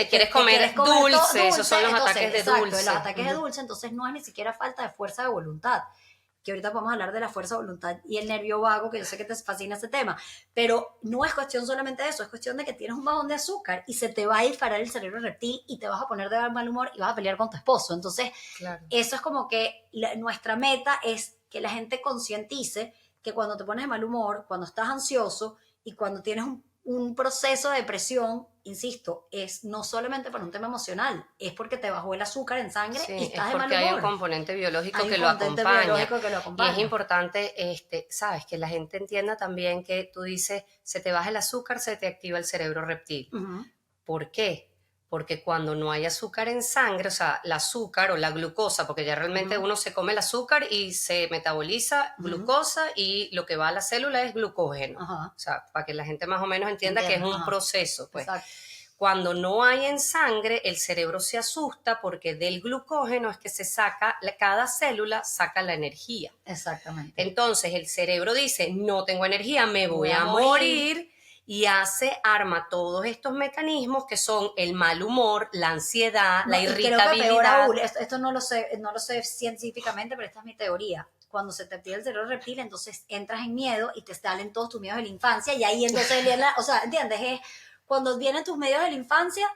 quieres comer dulce, esos son los entonces, ataques de exacto, dulce. los ataques de dulce, entonces no es ni siquiera falta de fuerza de voluntad, que ahorita podemos hablar de la fuerza de voluntad y el nervio vago, que yo sé que te fascina ese tema, pero no es cuestión solamente de eso, es cuestión de que tienes un bajón de azúcar y se te va a disparar el cerebro reptil y te vas a poner de mal humor y vas a pelear con tu esposo. Entonces, Claro. eso es como que nuestra meta es que la gente concientice que cuando te pones de mal humor, cuando estás ansioso y cuando tienes un proceso de depresión, insisto, es no solamente por un tema emocional, es porque te bajó el azúcar en sangre Sí, y es estás de mal porque hay un humor. componente biológico Hay un que lo componente acompaña. biológico que lo Y es acompaña. importante, sabes, que la gente entienda también que tú dices, se te baja el azúcar, se te activa el cerebro reptil. Ujú. ¿Por qué? Porque cuando no hay azúcar en sangre, o sea, el azúcar o la glucosa, porque ya realmente uno se come el azúcar y se metaboliza glucosa y lo que va a la célula es glucógeno. Ajá. O sea, para que la gente más o menos entienda que es un Ajá. proceso, pues. Exacto. Cuando no hay en sangre, el cerebro se asusta porque del glucógeno es que se saca, cada célula saca la energía. Exactamente. Entonces el cerebro dice, no tengo energía, me voy a morir, y arma todos estos mecanismos que son el mal humor, la ansiedad, la Y creo que irritabilidad. peor aún, esto no lo sé científicamente, pero esta es mi teoría. Cuando se te activa el cerebro reptil, entonces entras en miedo y te salen todos tus miedos de la infancia y ahí entonces, o sea, ¿entiendes? Es cuando vienen tus miedos de la infancia,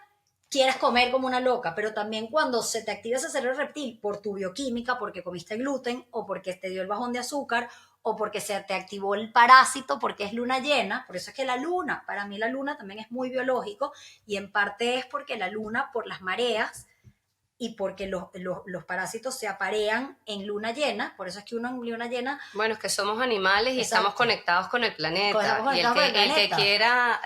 quieres comer como una loca, pero también cuando se te activa ese cerebro reptil por tu bioquímica, porque comiste gluten o porque te dio el bajón de azúcar o porque se te activó el parásito porque es luna llena, por eso es que la luna, para mí la luna también es muy biológico y en parte es porque la luna por las mareas y porque los parásitos se aparean en luna llena, por eso es que uno en luna llena... Bueno, es que somos animales y Exacto. estamos conectados con el planeta. Estamos Y conectados con el el que planeta. quiera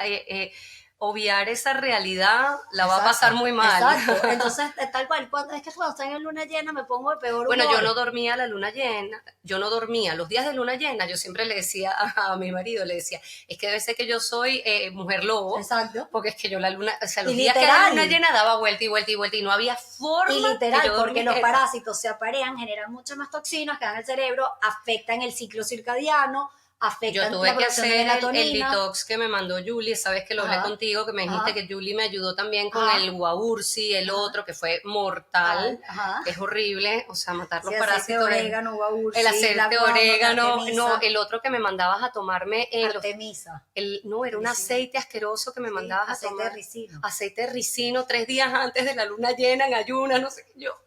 obviar esa realidad la va a pasar muy mal. Exacto, entonces tal cual, es que cuando estoy en luna llena me pongo de peor humor. Bueno, yo no dormía la luna llena, yo no dormía. Los días de luna llena yo siempre le decía a mi marido, le decía, es que debe ser que yo soy mujer lobo. Exacto. Porque es que yo la luna, o sea, los Y días que literal. la luna llena daba vuelta y vuelta y vuelta y no había forma Y literal, que yo porque los durmiera. parásitos se aparean, generan muchas más toxinas que dan al cerebro, afectan el ciclo circadiano, Yo afectan tuve la que producción de hacer el melatonina. detox que me mandó Julie, sabes que lo hablé Ajá. contigo, que me dijiste Ajá. que Julie me ayudó también con Ajá. el guaursi, el Ajá. otro que fue mortal, Ajá. que es horrible, o sea, matar los Sí, parásitos. aceite de orégano, guaursi, El aceite black de walnut, orégano, artemisa. no, el otro que me mandabas a tomarme en Artemisa. no, era un aceite asqueroso que me mandabas a aceite tomar. de ricino. Aceite de ricino 3 días antes de la luna llena, en ayunas, no sé qué, yo.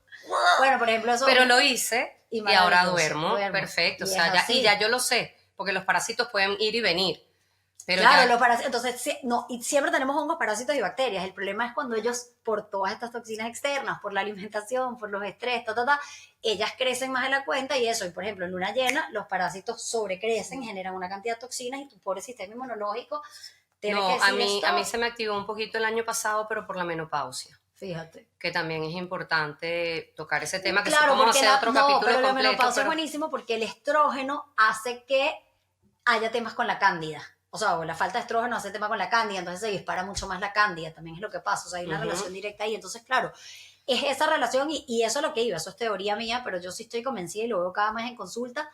Bueno, por ejemplo, eso. Pero lo hice y ahora duermo, duermo. perfecto, Y o sea, es ya, así. y ya yo lo sé, porque los parásitos pueden ir y venir. Pero Claro, ya, los parásitos, entonces, no, y siempre tenemos hongos, parásitos y bacterias. El problema es cuando ellos, por todas estas toxinas externas, por la alimentación, por los estrés, ellas crecen más de la cuenta y eso. Y por ejemplo, en luna llena, los parásitos sobrecrecen, generan una cantidad de toxinas y tu pobre sistema inmunológico tiene no, que decir a mí stop. se me activó un poquito el año pasado, pero por la menopausia. Fíjate. Que también es importante tocar ese tema, que Claro, vamos a porque hacer otro capítulo pero la completo. menopausia es buenísimo porque el estrógeno hace que haya temas con la cándida. O sea, o la falta de estrógeno hace tema con la cándida, entonces se dispara mucho más la cándida, también es lo que pasa, o sea, hay una relación directa ahí. Entonces, claro, es esa relación y eso es lo que iba, eso es teoría mía, pero yo sí estoy convencida y lo veo cada mes en consulta.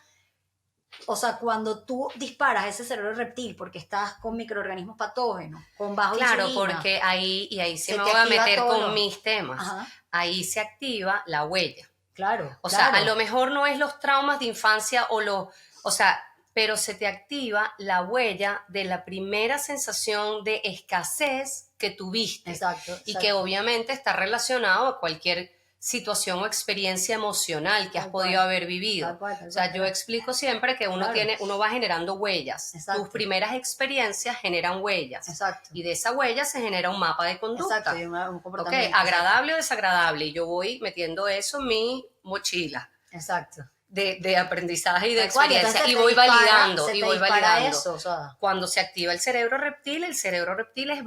O sea, cuando tú disparas ese cerebro reptil porque estás con microorganismos patógenos, con bajo Claro, insulina, porque ahí sí se me te voy a activa meter todo. con mis temas. Ajá. Ahí se activa la huella. Claro. O sea, a lo mejor no es los traumas de infancia o sea, pero se te activa la huella de la primera sensación de escasez que tuviste. Exacto. Y que obviamente está relacionado a cualquier situación o experiencia emocional que has podido haber vivido. Tal cual, o sea, yo explico siempre que uno va generando huellas. Exacto. Tus primeras experiencias generan huellas. Exacto. Y de esa huella se genera un mapa de conducta. Exacto, y un comportamiento. Ok, agradable o desagradable. Y yo voy metiendo eso en mi mochila. Exacto. De aprendizaje y de Tal cual, experiencia. entonces Y te voy dispara, validando, se y te voy dispara validando. eso, o sea. Cuando se activa el cerebro reptil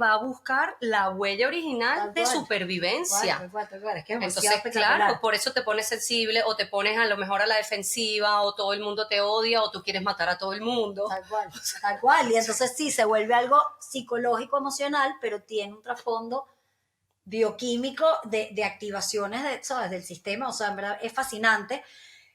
va a buscar la huella original Tal de cual. supervivencia. Tal cual. Es que es Entonces, espectacular. claro, por eso te pones sensible o te pones a lo mejor a la defensiva o todo el mundo te odia o tú quieres matar a todo el mundo. Tal cual. Y entonces sí, se vuelve algo psicológico, emocional, pero tiene un trasfondo bioquímico de activaciones ¿sabes? Del sistema. O sea, en verdad es fascinante.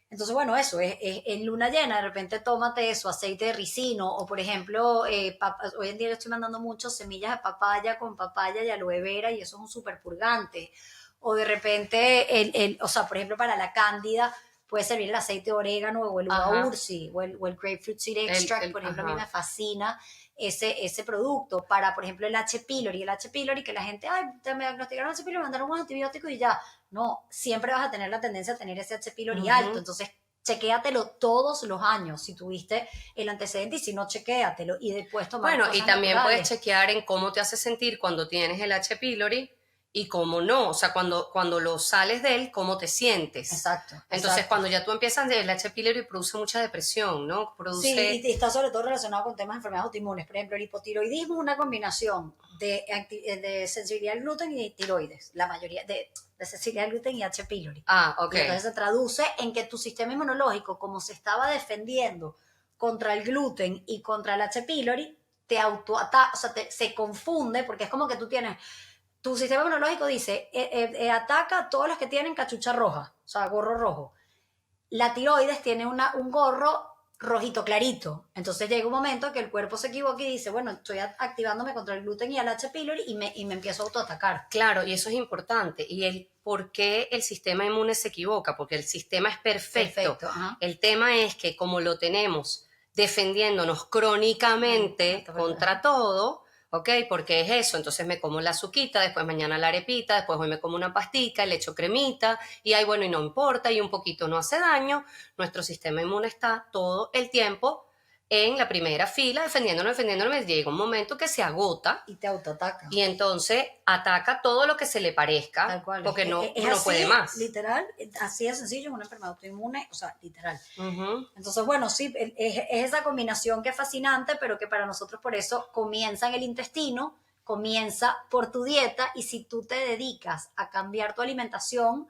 Entonces, bueno, eso, es en luna llena, de repente tómate eso, aceite de ricino, o por ejemplo, hoy en día le estoy mandando mucho semillas de papaya con papaya y aloe vera, y eso es un súper purgante. O de repente, o sea, por ejemplo, para la cándida, puede servir el aceite de orégano o el uva Ajá. ursi o el grapefruit seed extract, por ejemplo, a mí Ajá. me fascina ese producto para, por ejemplo, el H. pylori. El H. pylori, que la gente, ay, me diagnosticaron H. pylori, me mandaron un antibiótico y ya. No, siempre vas a tener la tendencia a tener ese H. pylori alto. Entonces, chequéatelo todos los años si tuviste el antecedente y si no, chequéatelo y después tomar Bueno, cosas y también naturales. puedes chequear en cómo te hace sentir cuando tienes el H. pylori y cómo no, o sea, cuando lo sales de él, cómo te sientes. Exacto. Entonces, exacto. cuando ya tú empiezas, el H. pylori produce mucha depresión, ¿no? Sí, y está sobre todo relacionado con temas de enfermedades autoinmunes. Por ejemplo, el hipotiroidismo es una combinación de sensibilidad al gluten y de tiroides. La mayoría de sensibilidad al gluten y H. pylori. Ok. Y entonces se traduce en que tu sistema inmunológico, como se estaba defendiendo contra el gluten y contra el H. pylori, o sea, se confunde porque es como que tú tienes, tu sistema inmunológico dice, ataca a todos los que tienen cachucha roja, o sea, gorro rojo. La tiroides tiene un gorro rojito clarito. Entonces llega un momento que el cuerpo se equivoca y dice, bueno, estoy activándome contra el gluten y el H. pylori y me empiezo a autoatacar. Claro, y eso es importante. ¿Y por qué el sistema inmune se equivoca? Porque el sistema es perfecto. El tema es que como lo tenemos defendiéndonos crónicamente contra todo, ¿ok? Porque es eso, entonces me como la azuquita, después mañana la arepita, después hoy me como una pastica, le echo cremita, y ahí bueno, y no importa, y un poquito no hace daño, nuestro sistema inmune está todo el tiempo en la primera fila, defendiéndonos, llega un momento que se agota. Y te autoataca. Y entonces ataca todo lo que se le parezca, Tal cual. porque no así, puede más. Literal, así de sencillo, es una enfermedad autoinmune, o sea, literal. Uh-huh. Entonces, bueno, sí, es esa combinación que es fascinante, pero que para nosotros por eso comienza en el intestino, comienza por tu dieta, y si tú te dedicas a cambiar tu alimentación,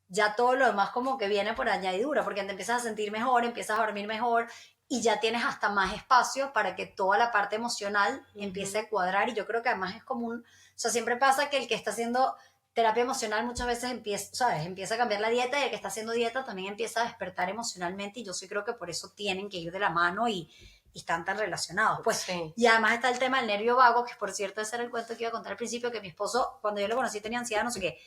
ya todo lo demás como que viene por añadidura, porque te empiezas a sentir mejor, empiezas a dormir mejor, y ya tienes hasta más espacio para que toda la parte emocional empiece a cuadrar. Y yo creo que además es como o sea, siempre pasa que el que está haciendo terapia emocional muchas veces empieza a cambiar la dieta, y el que está haciendo dieta también empieza a despertar emocionalmente, y yo sí creo que por eso tienen que ir de la mano y están tan relacionados. Pues, sí. Y además está el tema del nervio vago, que por cierto ese era el cuento que iba a contar al principio, que mi esposo, cuando yo lo conocí, tenía ansiedad, no sé qué.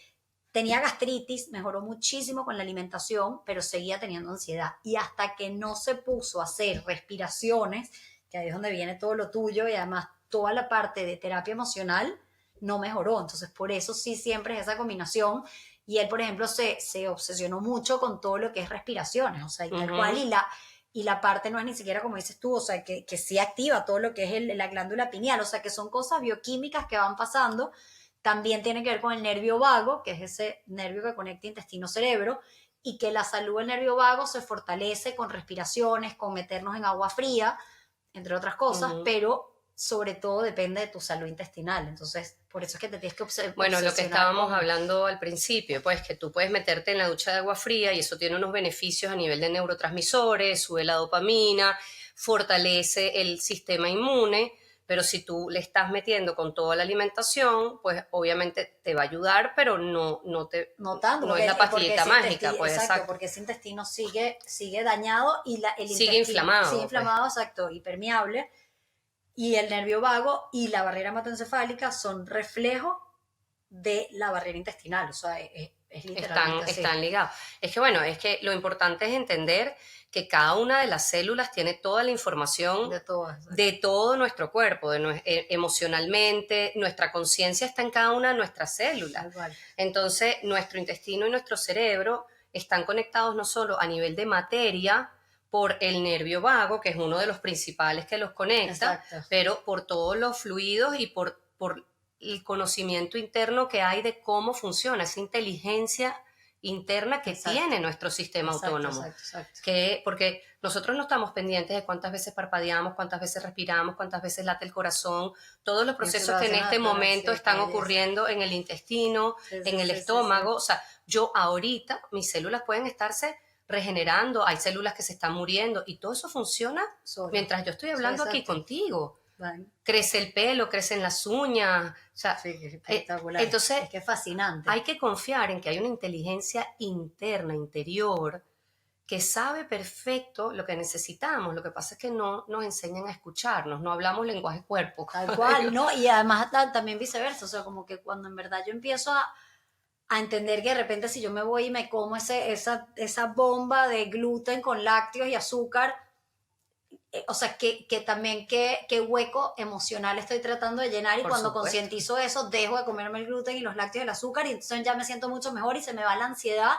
Tenía gastritis, mejoró muchísimo con la alimentación, pero seguía teniendo ansiedad. Y hasta que no se puso a hacer respiraciones, que ahí es donde viene todo lo tuyo, y además toda la parte de terapia emocional, no mejoró. Entonces, por eso sí siempre es esa combinación. Y él, por ejemplo, se obsesionó mucho con todo lo que es respiraciones, o sea, y tal cual, y la parte no es ni siquiera como dices tú, o sea, que sí activa todo lo que es la glándula pineal, o sea, que son cosas bioquímicas que van pasando. También tiene que ver con el nervio vago, que es ese nervio que conecta intestino-cerebro, y que la salud del nervio vago se fortalece con respiraciones, con meternos en agua fría, entre otras cosas, pero sobre todo depende de tu salud intestinal. Entonces, por eso es que te tienes que obsesionar. Bueno, lo que estábamos hablando al principio, pues que tú puedes meterte en la ducha de agua fría y eso tiene unos beneficios a nivel de neurotransmisores, sube la dopamina, fortalece el sistema inmune, pero si tú le estás metiendo con toda la alimentación, pues obviamente te va a ayudar, pero no tanto, es la pastillita mágica. Pues, exacto, porque ese intestino sigue dañado y sigue inflamado. Sigue inflamado, pues. Exacto, y permeable. Y el nervio vago y la barrera hematoencefálica son reflejo de la barrera intestinal, o sea, es literalmente están ligados. Es que bueno, es que lo importante es entender que cada una de las células tiene toda la información de todo nuestro cuerpo, emocionalmente, nuestra conciencia está en cada una de nuestras células. Entonces, nuestro intestino y nuestro cerebro están conectados no solo a nivel de materia, por el nervio vago, que es uno de los principales que los conecta, pero por todos los fluidos y por el conocimiento interno que hay de cómo funciona esa inteligencia interna que tiene nuestro sistema autónomo. Porque nosotros no estamos pendientes de cuántas veces parpadeamos, cuántas veces respiramos, cuántas veces late el corazón, todos los procesos que en este momento están ocurriendo en el intestino, en el estómago. O sea, yo ahorita, mis células pueden estarse regenerando, hay células que se están muriendo y todo eso funciona mientras yo estoy hablando aquí contigo. Crece el pelo, crecen las uñas, o sea, espectacular. Entonces es que es fascinante. Hay que confiar en que hay una inteligencia interna, interior, que sabe perfecto lo que necesitamos. Lo que pasa es que no nos enseñan a escucharnos, no hablamos lenguaje cuerpo. Tal cual, ¿no? Y además también viceversa, o sea, como que cuando en verdad yo empiezo a entender que de repente si yo me voy y me como esa bomba de gluten con lácteos y azúcar, o sea, que también qué hueco emocional estoy tratando de llenar y Por cuando supuesto. concientizo eso, dejo de comerme el gluten y los lácteos y el azúcar y entonces ya me siento mucho mejor y se me va la ansiedad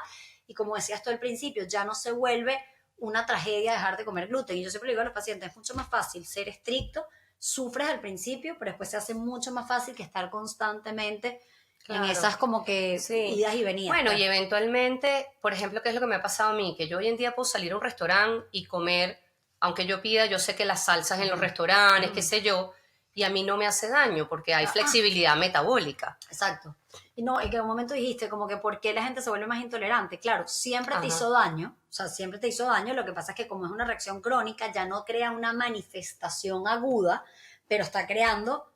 y como decías tú al principio, ya no se vuelve una tragedia dejar de comer gluten. Y yo siempre le digo a los pacientes, es mucho más fácil ser estricto, sufres al principio, pero después se hace mucho más fácil que estar constantemente en Claro. esas como que Sí. idas y venidas. Bueno, Pues. y eventualmente, por ejemplo, ¿qué es lo que me ha pasado a mí? Que yo hoy en día puedo salir a un restaurante y comer, aunque yo pida, yo sé que las salsas en los restaurantes, qué sé yo, y a mí no me hace daño porque hay flexibilidad metabólica. Exacto. Y no, y que en un momento dijiste como que por qué la gente se vuelve más intolerante. Claro, siempre te Ajá. hizo daño, o sea, siempre te hizo daño, lo que pasa es que como es una reacción crónica, ya no crea una manifestación aguda, pero está creando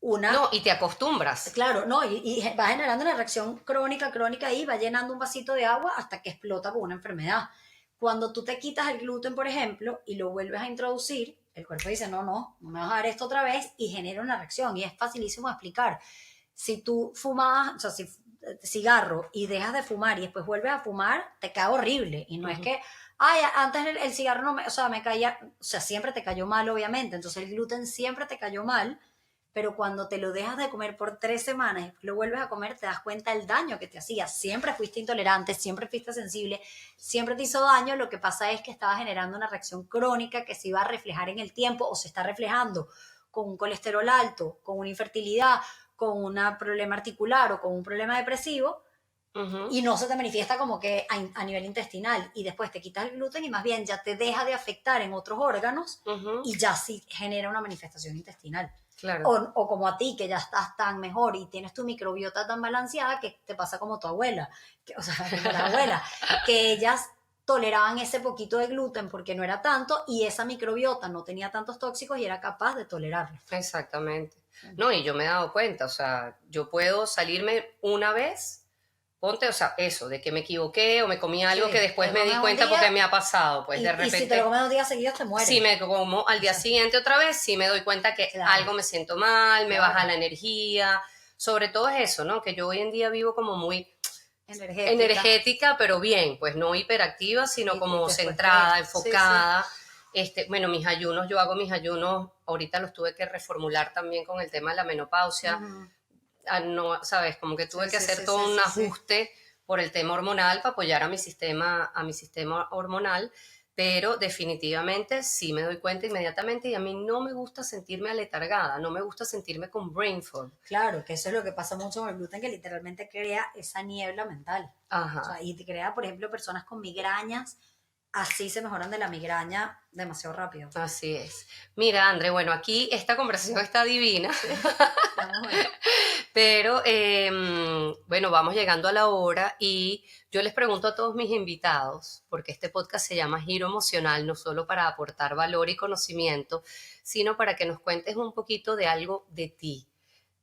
una. No, y te acostumbras. Claro, no, y va generando una reacción crónica y va llenando un vasito de agua hasta que explota con una enfermedad. Cuando tú te quitas el gluten, por ejemplo, y lo vuelves a introducir, el cuerpo dice, no me vas a dar esto otra vez y genera una reacción. Y es facilísimo de explicar. Si tú fumas, o sea, si cigarro y dejas de fumar y después vuelves a fumar, te cae horrible. Y no es que, ay, antes el cigarro no me, o sea, me caía, o sea, siempre te cayó mal, obviamente. Entonces el gluten siempre te cayó mal, pero cuando te lo dejas de comer por 3 semanas y lo vuelves a comer, te das cuenta del daño que te hacía. Siempre fuiste intolerante, siempre fuiste sensible, siempre te hizo daño. Lo que pasa es que estaba generando una reacción crónica que se iba a reflejar en el tiempo o se está reflejando con un colesterol alto, con una infertilidad, con un problema articular o con un problema depresivo. Y no se te manifiesta como que a nivel intestinal y después te quitas el gluten y más bien ya te deja de afectar en otros órganos y ya sí genera una manifestación intestinal. Claro. O como a ti, que ya estás tan mejor y tienes tu microbiota tan balanceada que te pasa como tu abuela, o sea, como la abuela, que ellas toleraban ese poquito de gluten porque no era tanto y esa microbiota no tenía tantos tóxicos y era capaz de tolerarlo. Exactamente. No, y yo me he dado cuenta, o sea, yo puedo salirme una vez, ponte, o sea, eso, de que me equivoqué o me comí algo Sí, que después te me di comes un cuenta día porque me ha pasado, pues de y si te lo repente, comes 2 días seguidos te mueres. si me como al día siguiente otra vez, sí me doy cuenta que Claro. algo me siento mal, me Claro. baja la energía, sobre todo es eso, ¿no? Que yo hoy en día vivo como muy Energética, pero bien, pues no hiperactiva, sino y como después centrada, de- sí, enfocada. Bueno, mis ayunos, yo hago mis ayunos, ahorita los tuve que reformular también con el tema de la menopausia. No, sabes, como que tuve que hacer todo un ajuste por el tema hormonal para apoyar a mi sistema hormonal, pero definitivamente sí me doy cuenta inmediatamente y a mí no me gusta sentirme aletargada, no me gusta sentirme con brain fog. Claro, que eso es lo que pasa mucho con el gluten, que literalmente crea esa niebla mental. Ajá. O sea, y te crea, por ejemplo, personas con migrañas, así se mejoran de la migraña demasiado rápido. Así es. Mira, André, bueno, aquí esta conversación está divina. Vamos a ver. Pero bueno, vamos llegando a la hora y yo les pregunto a todos mis invitados, porque este podcast se llama Giro Emocional, no solo para aportar valor y conocimiento, sino para que nos cuentes un poquito de algo de ti,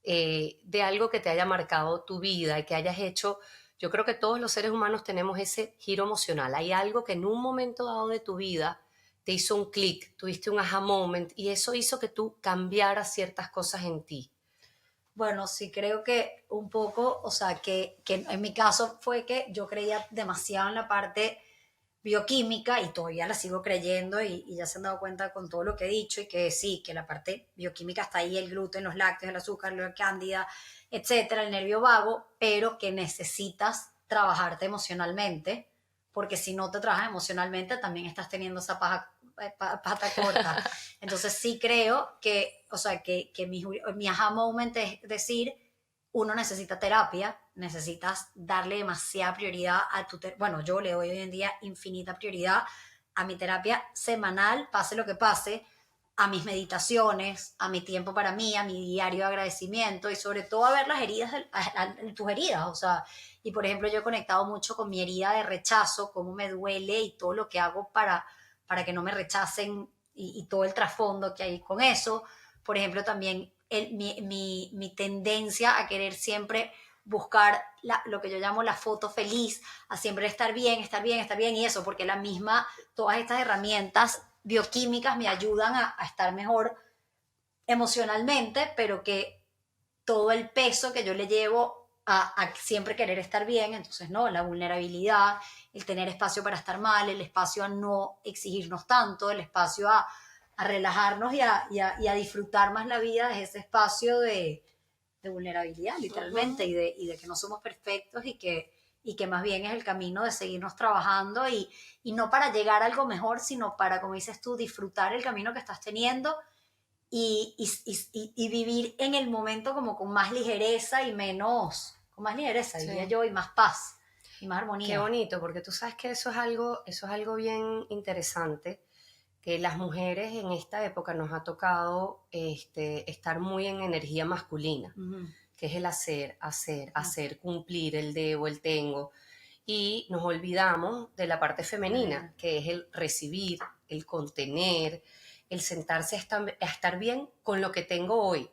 de algo que te haya marcado tu vida y que hayas hecho. Yo creo que todos los seres humanos tenemos ese giro emocional. Hay algo que en un momento dado de tu vida te hizo un clic, tuviste un aha moment y eso hizo que tú cambiaras ciertas cosas en ti. Bueno, sí creo que un poco, o sea, que en mi caso fue que yo creía demasiado en la parte bioquímica y todavía la sigo creyendo y ya se han dado cuenta con todo lo que he dicho y que sí, que la parte bioquímica está ahí, el gluten, los lácteos, el azúcar, la cándida, etcétera, el nervio vago, pero que necesitas trabajarte emocionalmente, porque si no te trabajas emocionalmente también estás teniendo esa pata corta. Entonces sí creo que, o sea, que mi aha moment es decir, uno necesita terapia, necesitas darle demasiada prioridad a tu bueno, yo le doy hoy en día infinita prioridad a mi terapia semanal, pase lo que pase, a mis meditaciones, a mi tiempo para mí, a mi diario de agradecimiento y sobre todo a ver las heridas, tus heridas, o sea, y por ejemplo yo he conectado mucho con mi herida de rechazo, cómo me duele y todo lo que hago para que no me rechacen y todo el trasfondo que hay con eso. Por ejemplo, también mi tendencia a querer siempre buscar lo que yo llamo la foto feliz, a siempre estar bien, estar bien, estar bien y eso, porque la misma, todas estas herramientas bioquímicas me ayudan a estar mejor emocionalmente, pero que todo el peso que yo le llevo a siempre querer estar bien. Entonces, no, la vulnerabilidad, el tener espacio para estar mal, el espacio a no exigirnos tanto, el espacio a relajarnos y a disfrutar más la vida, es ese espacio de vulnerabilidad, literalmente, y de que no somos perfectos y que más bien es el camino de seguirnos trabajando y no para llegar a algo mejor, sino para, como dices tú, disfrutar el camino que estás teniendo y vivir en el momento como con más ligereza y menos, con más ligereza, diría yo, y más paz y más armonía. Qué bonito, porque tú sabes que eso es algo bien interesante, que las mujeres en esta época nos ha tocado estar muy en energía masculina, que es el hacer, cumplir, el debo, el tengo, y nos olvidamos de la parte femenina, que es el recibir, el contener, el sentarse a estar bien con lo que tengo hoy,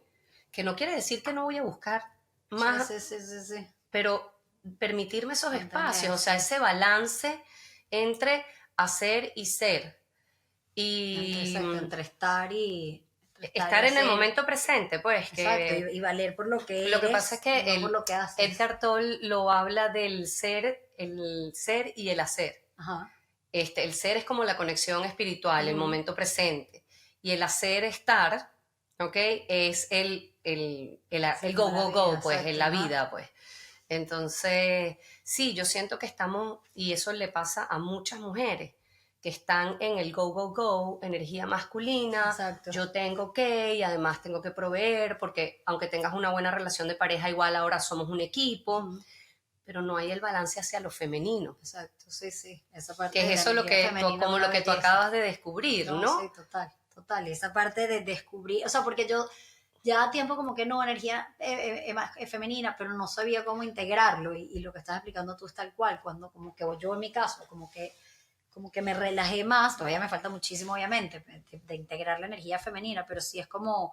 que no quiere decir que no voy a buscar más, Sí. pero permitirme esos Contener, espacios, o sea, ese balance entre hacer y ser. Y entre estar y estar en el hacer. momento presente, pues. Exacto, y valer por lo que eres, lo que pasa es que no por lo que haces. Edgar Tolle lo habla del ser, el ser y el hacer. Ajá. El ser es como la conexión espiritual, el momento presente. Y el hacer, estar, ¿ok? Es el go, go, go, pues, en la vida, pues. Entonces, sí, yo siento que estamos, y eso le pasa a muchas mujeres, que están en el go, go, go, energía masculina, Exacto. yo tengo que, y además tengo que proveer, porque aunque tengas una buena relación de pareja, igual ahora somos un equipo, pero no hay el balance hacia lo femenino. Exacto, sí. Esa parte Que es eso lo que como lo que tú acabas de descubrir, ¿no? Sí, total. Y esa parte de descubrir, o sea, porque yo ya tiempo como que no, energía femenina, pero no sabía cómo integrarlo y lo que estás explicando tú es tal cual, cuando como que yo en mi caso, como que me relajé más, todavía me falta muchísimo obviamente de integrar la energía femenina, pero sí es como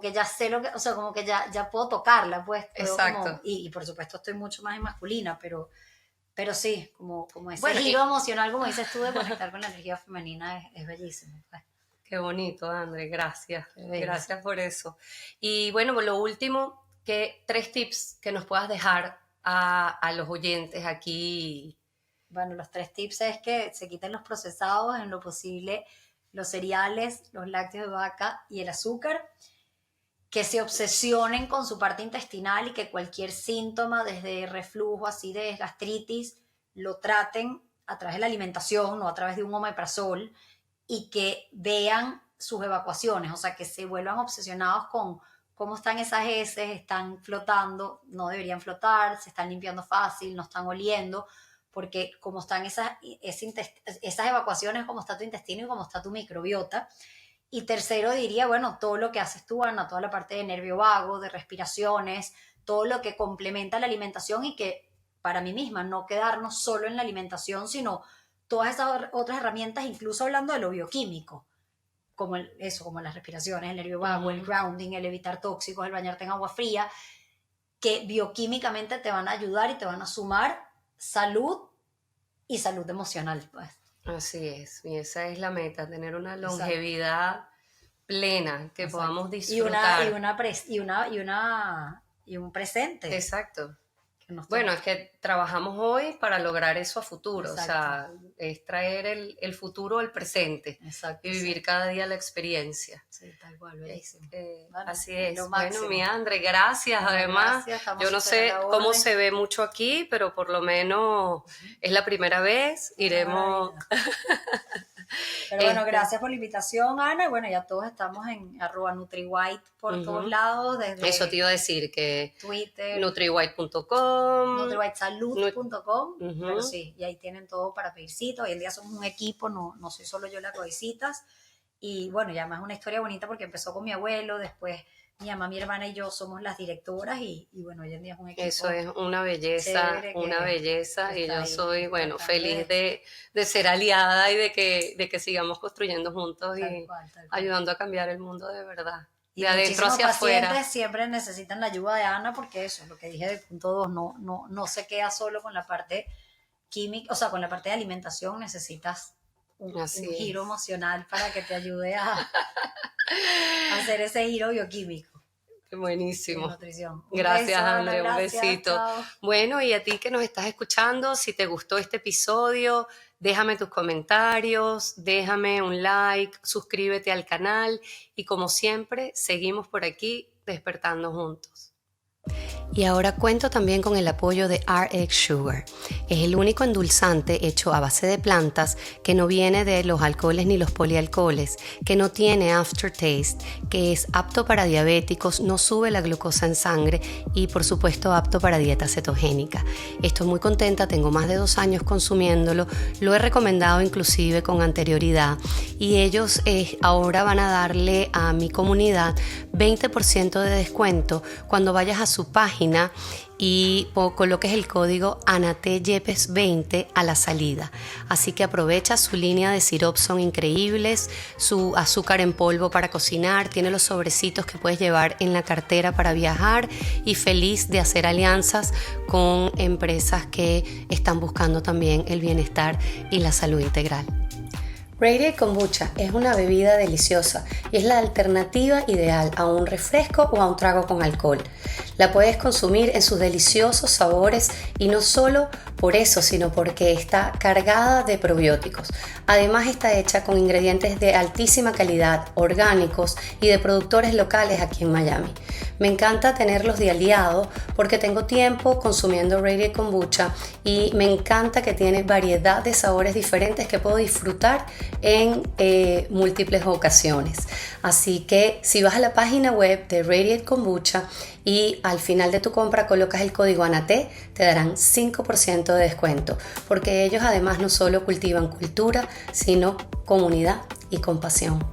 que ya sé lo que, o sea, como que ya puedo tocarla, pues. Exacto. Y por supuesto estoy mucho más en masculina, pero sí, como ese Bueno, giro emocional, como dices tú, de conectar con la energía femenina es bellísimo. Pues. Qué bonito, André, gracias. Qué Gracias por eso. Y bueno, lo último, 3 tips que nos puedas dejar a los oyentes aquí. Bueno, los 3 tips es que se quiten los procesados en lo posible, los cereales, los lácteos de vaca y el azúcar, que se obsesionen con su parte intestinal y que cualquier síntoma, desde reflujo, acidez, gastritis, lo traten a través de la alimentación, no a través de un omeprazol, y que vean sus evacuaciones, o sea, que se vuelvan obsesionados con cómo están esas heces, están flotando, no deberían flotar, se están limpiando fácil, no están oliendo, porque como están esas evacuaciones, como está tu intestino y cómo está tu microbiota. Y tercero diría, bueno, todo lo que haces tú, Ana, toda la parte de nervio vago, de respiraciones, todo lo que complementa la alimentación y que para mí misma no quedarnos solo en la alimentación, sino todas esas otras herramientas, incluso hablando de lo bioquímico, como como las respiraciones, el nervio vago, el grounding, el evitar tóxicos, el bañarte en agua fría, que bioquímicamente te van a ayudar y te van a sumar salud y salud emocional, pues. Así es, y esa es la meta, tener una longevidad plena, que podamos disfrutar. Y un presente. Exacto. Bueno, es que trabajamos hoy para lograr eso a futuro, Exacto. o sea, es traer el futuro al presente. Exacto, y vivir cada día la experiencia. Sí, tal cual, bellísimo. Bueno, así es. Bueno, mi Andre, gracias. Además, yo no sé cómo se ve mucho aquí, pero por lo menos es la primera vez. Iremos... Pero bueno, gracias por la invitación, Ana. Y bueno, ya todos estamos en @NutriWhite por todos lados. Desde eso te iba a decir, que Twitter, NutriWhite.com, NutriWhiteSalud.com, pero sí, y ahí tienen todo para pedir citas. Hoy en día somos un equipo, no soy solo yo la que doy citas. Y bueno, ya más una historia bonita porque empezó con mi abuelo, después mi mamá, mi hermana y yo somos las directoras y bueno, hoy en día es un equipo. Eso es una belleza, y yo soy, bueno, feliz de ser aliada y de que sigamos construyendo juntos y ayudando a cambiar el mundo de verdad. Y de adentro hacia afuera. Pacientes siempre necesitan la ayuda de Ana porque eso, lo que dije del punto 2, no se queda solo con la parte química, o sea, con la parte de alimentación necesitas un giro emocional para que te ayude a hacer ese giro bioquímico. Buenísimo. de nutrición. Gracias, beso, Ana, André, un gracias, besito. chao. Bueno, y a ti que nos estás escuchando, si te gustó este episodio, déjame tus comentarios, déjame un like, suscríbete al canal y como siempre, seguimos por aquí despertando juntos. Y ahora cuento también con el apoyo de RX Sugar. Es el único endulzante hecho a base de plantas que no viene de los alcoholes ni los polialcoholes, que no tiene aftertaste, que es apto para diabéticos, no sube la glucosa en sangre y por supuesto apto para dieta cetogénica. Estoy muy contenta, tengo más de 2 años consumiéndolo, lo he recomendado inclusive con anterioridad y ellos ahora van a darle a mi comunidad 20% de descuento cuando vayas a su página y coloques el código ANATEYEPES20 a la salida. Así que aprovecha, su línea de sirops son increíbles, su azúcar en polvo para cocinar, tiene los sobrecitos que puedes llevar en la cartera para viajar y feliz de hacer alianzas con empresas que están buscando también el bienestar y la salud integral. Radiate Kombucha es una bebida deliciosa y es la alternativa ideal a un refresco o a un trago con alcohol. La puedes consumir en sus deliciosos sabores y no solo por eso, sino porque está cargada de probióticos. Además está hecha con ingredientes de altísima calidad, orgánicos y de productores locales aquí en Miami. Me encanta tenerlos de aliado porque tengo tiempo consumiendo Radiate Kombucha y me encanta que tiene variedad de sabores diferentes que puedo disfrutar en múltiples ocasiones. Así que si vas a la página web de Radiate Kombucha y al final de tu compra colocas el código ANATE, te darán 5% de descuento, porque ellos además no solo cultivan cultura, sino comunidad y compasión.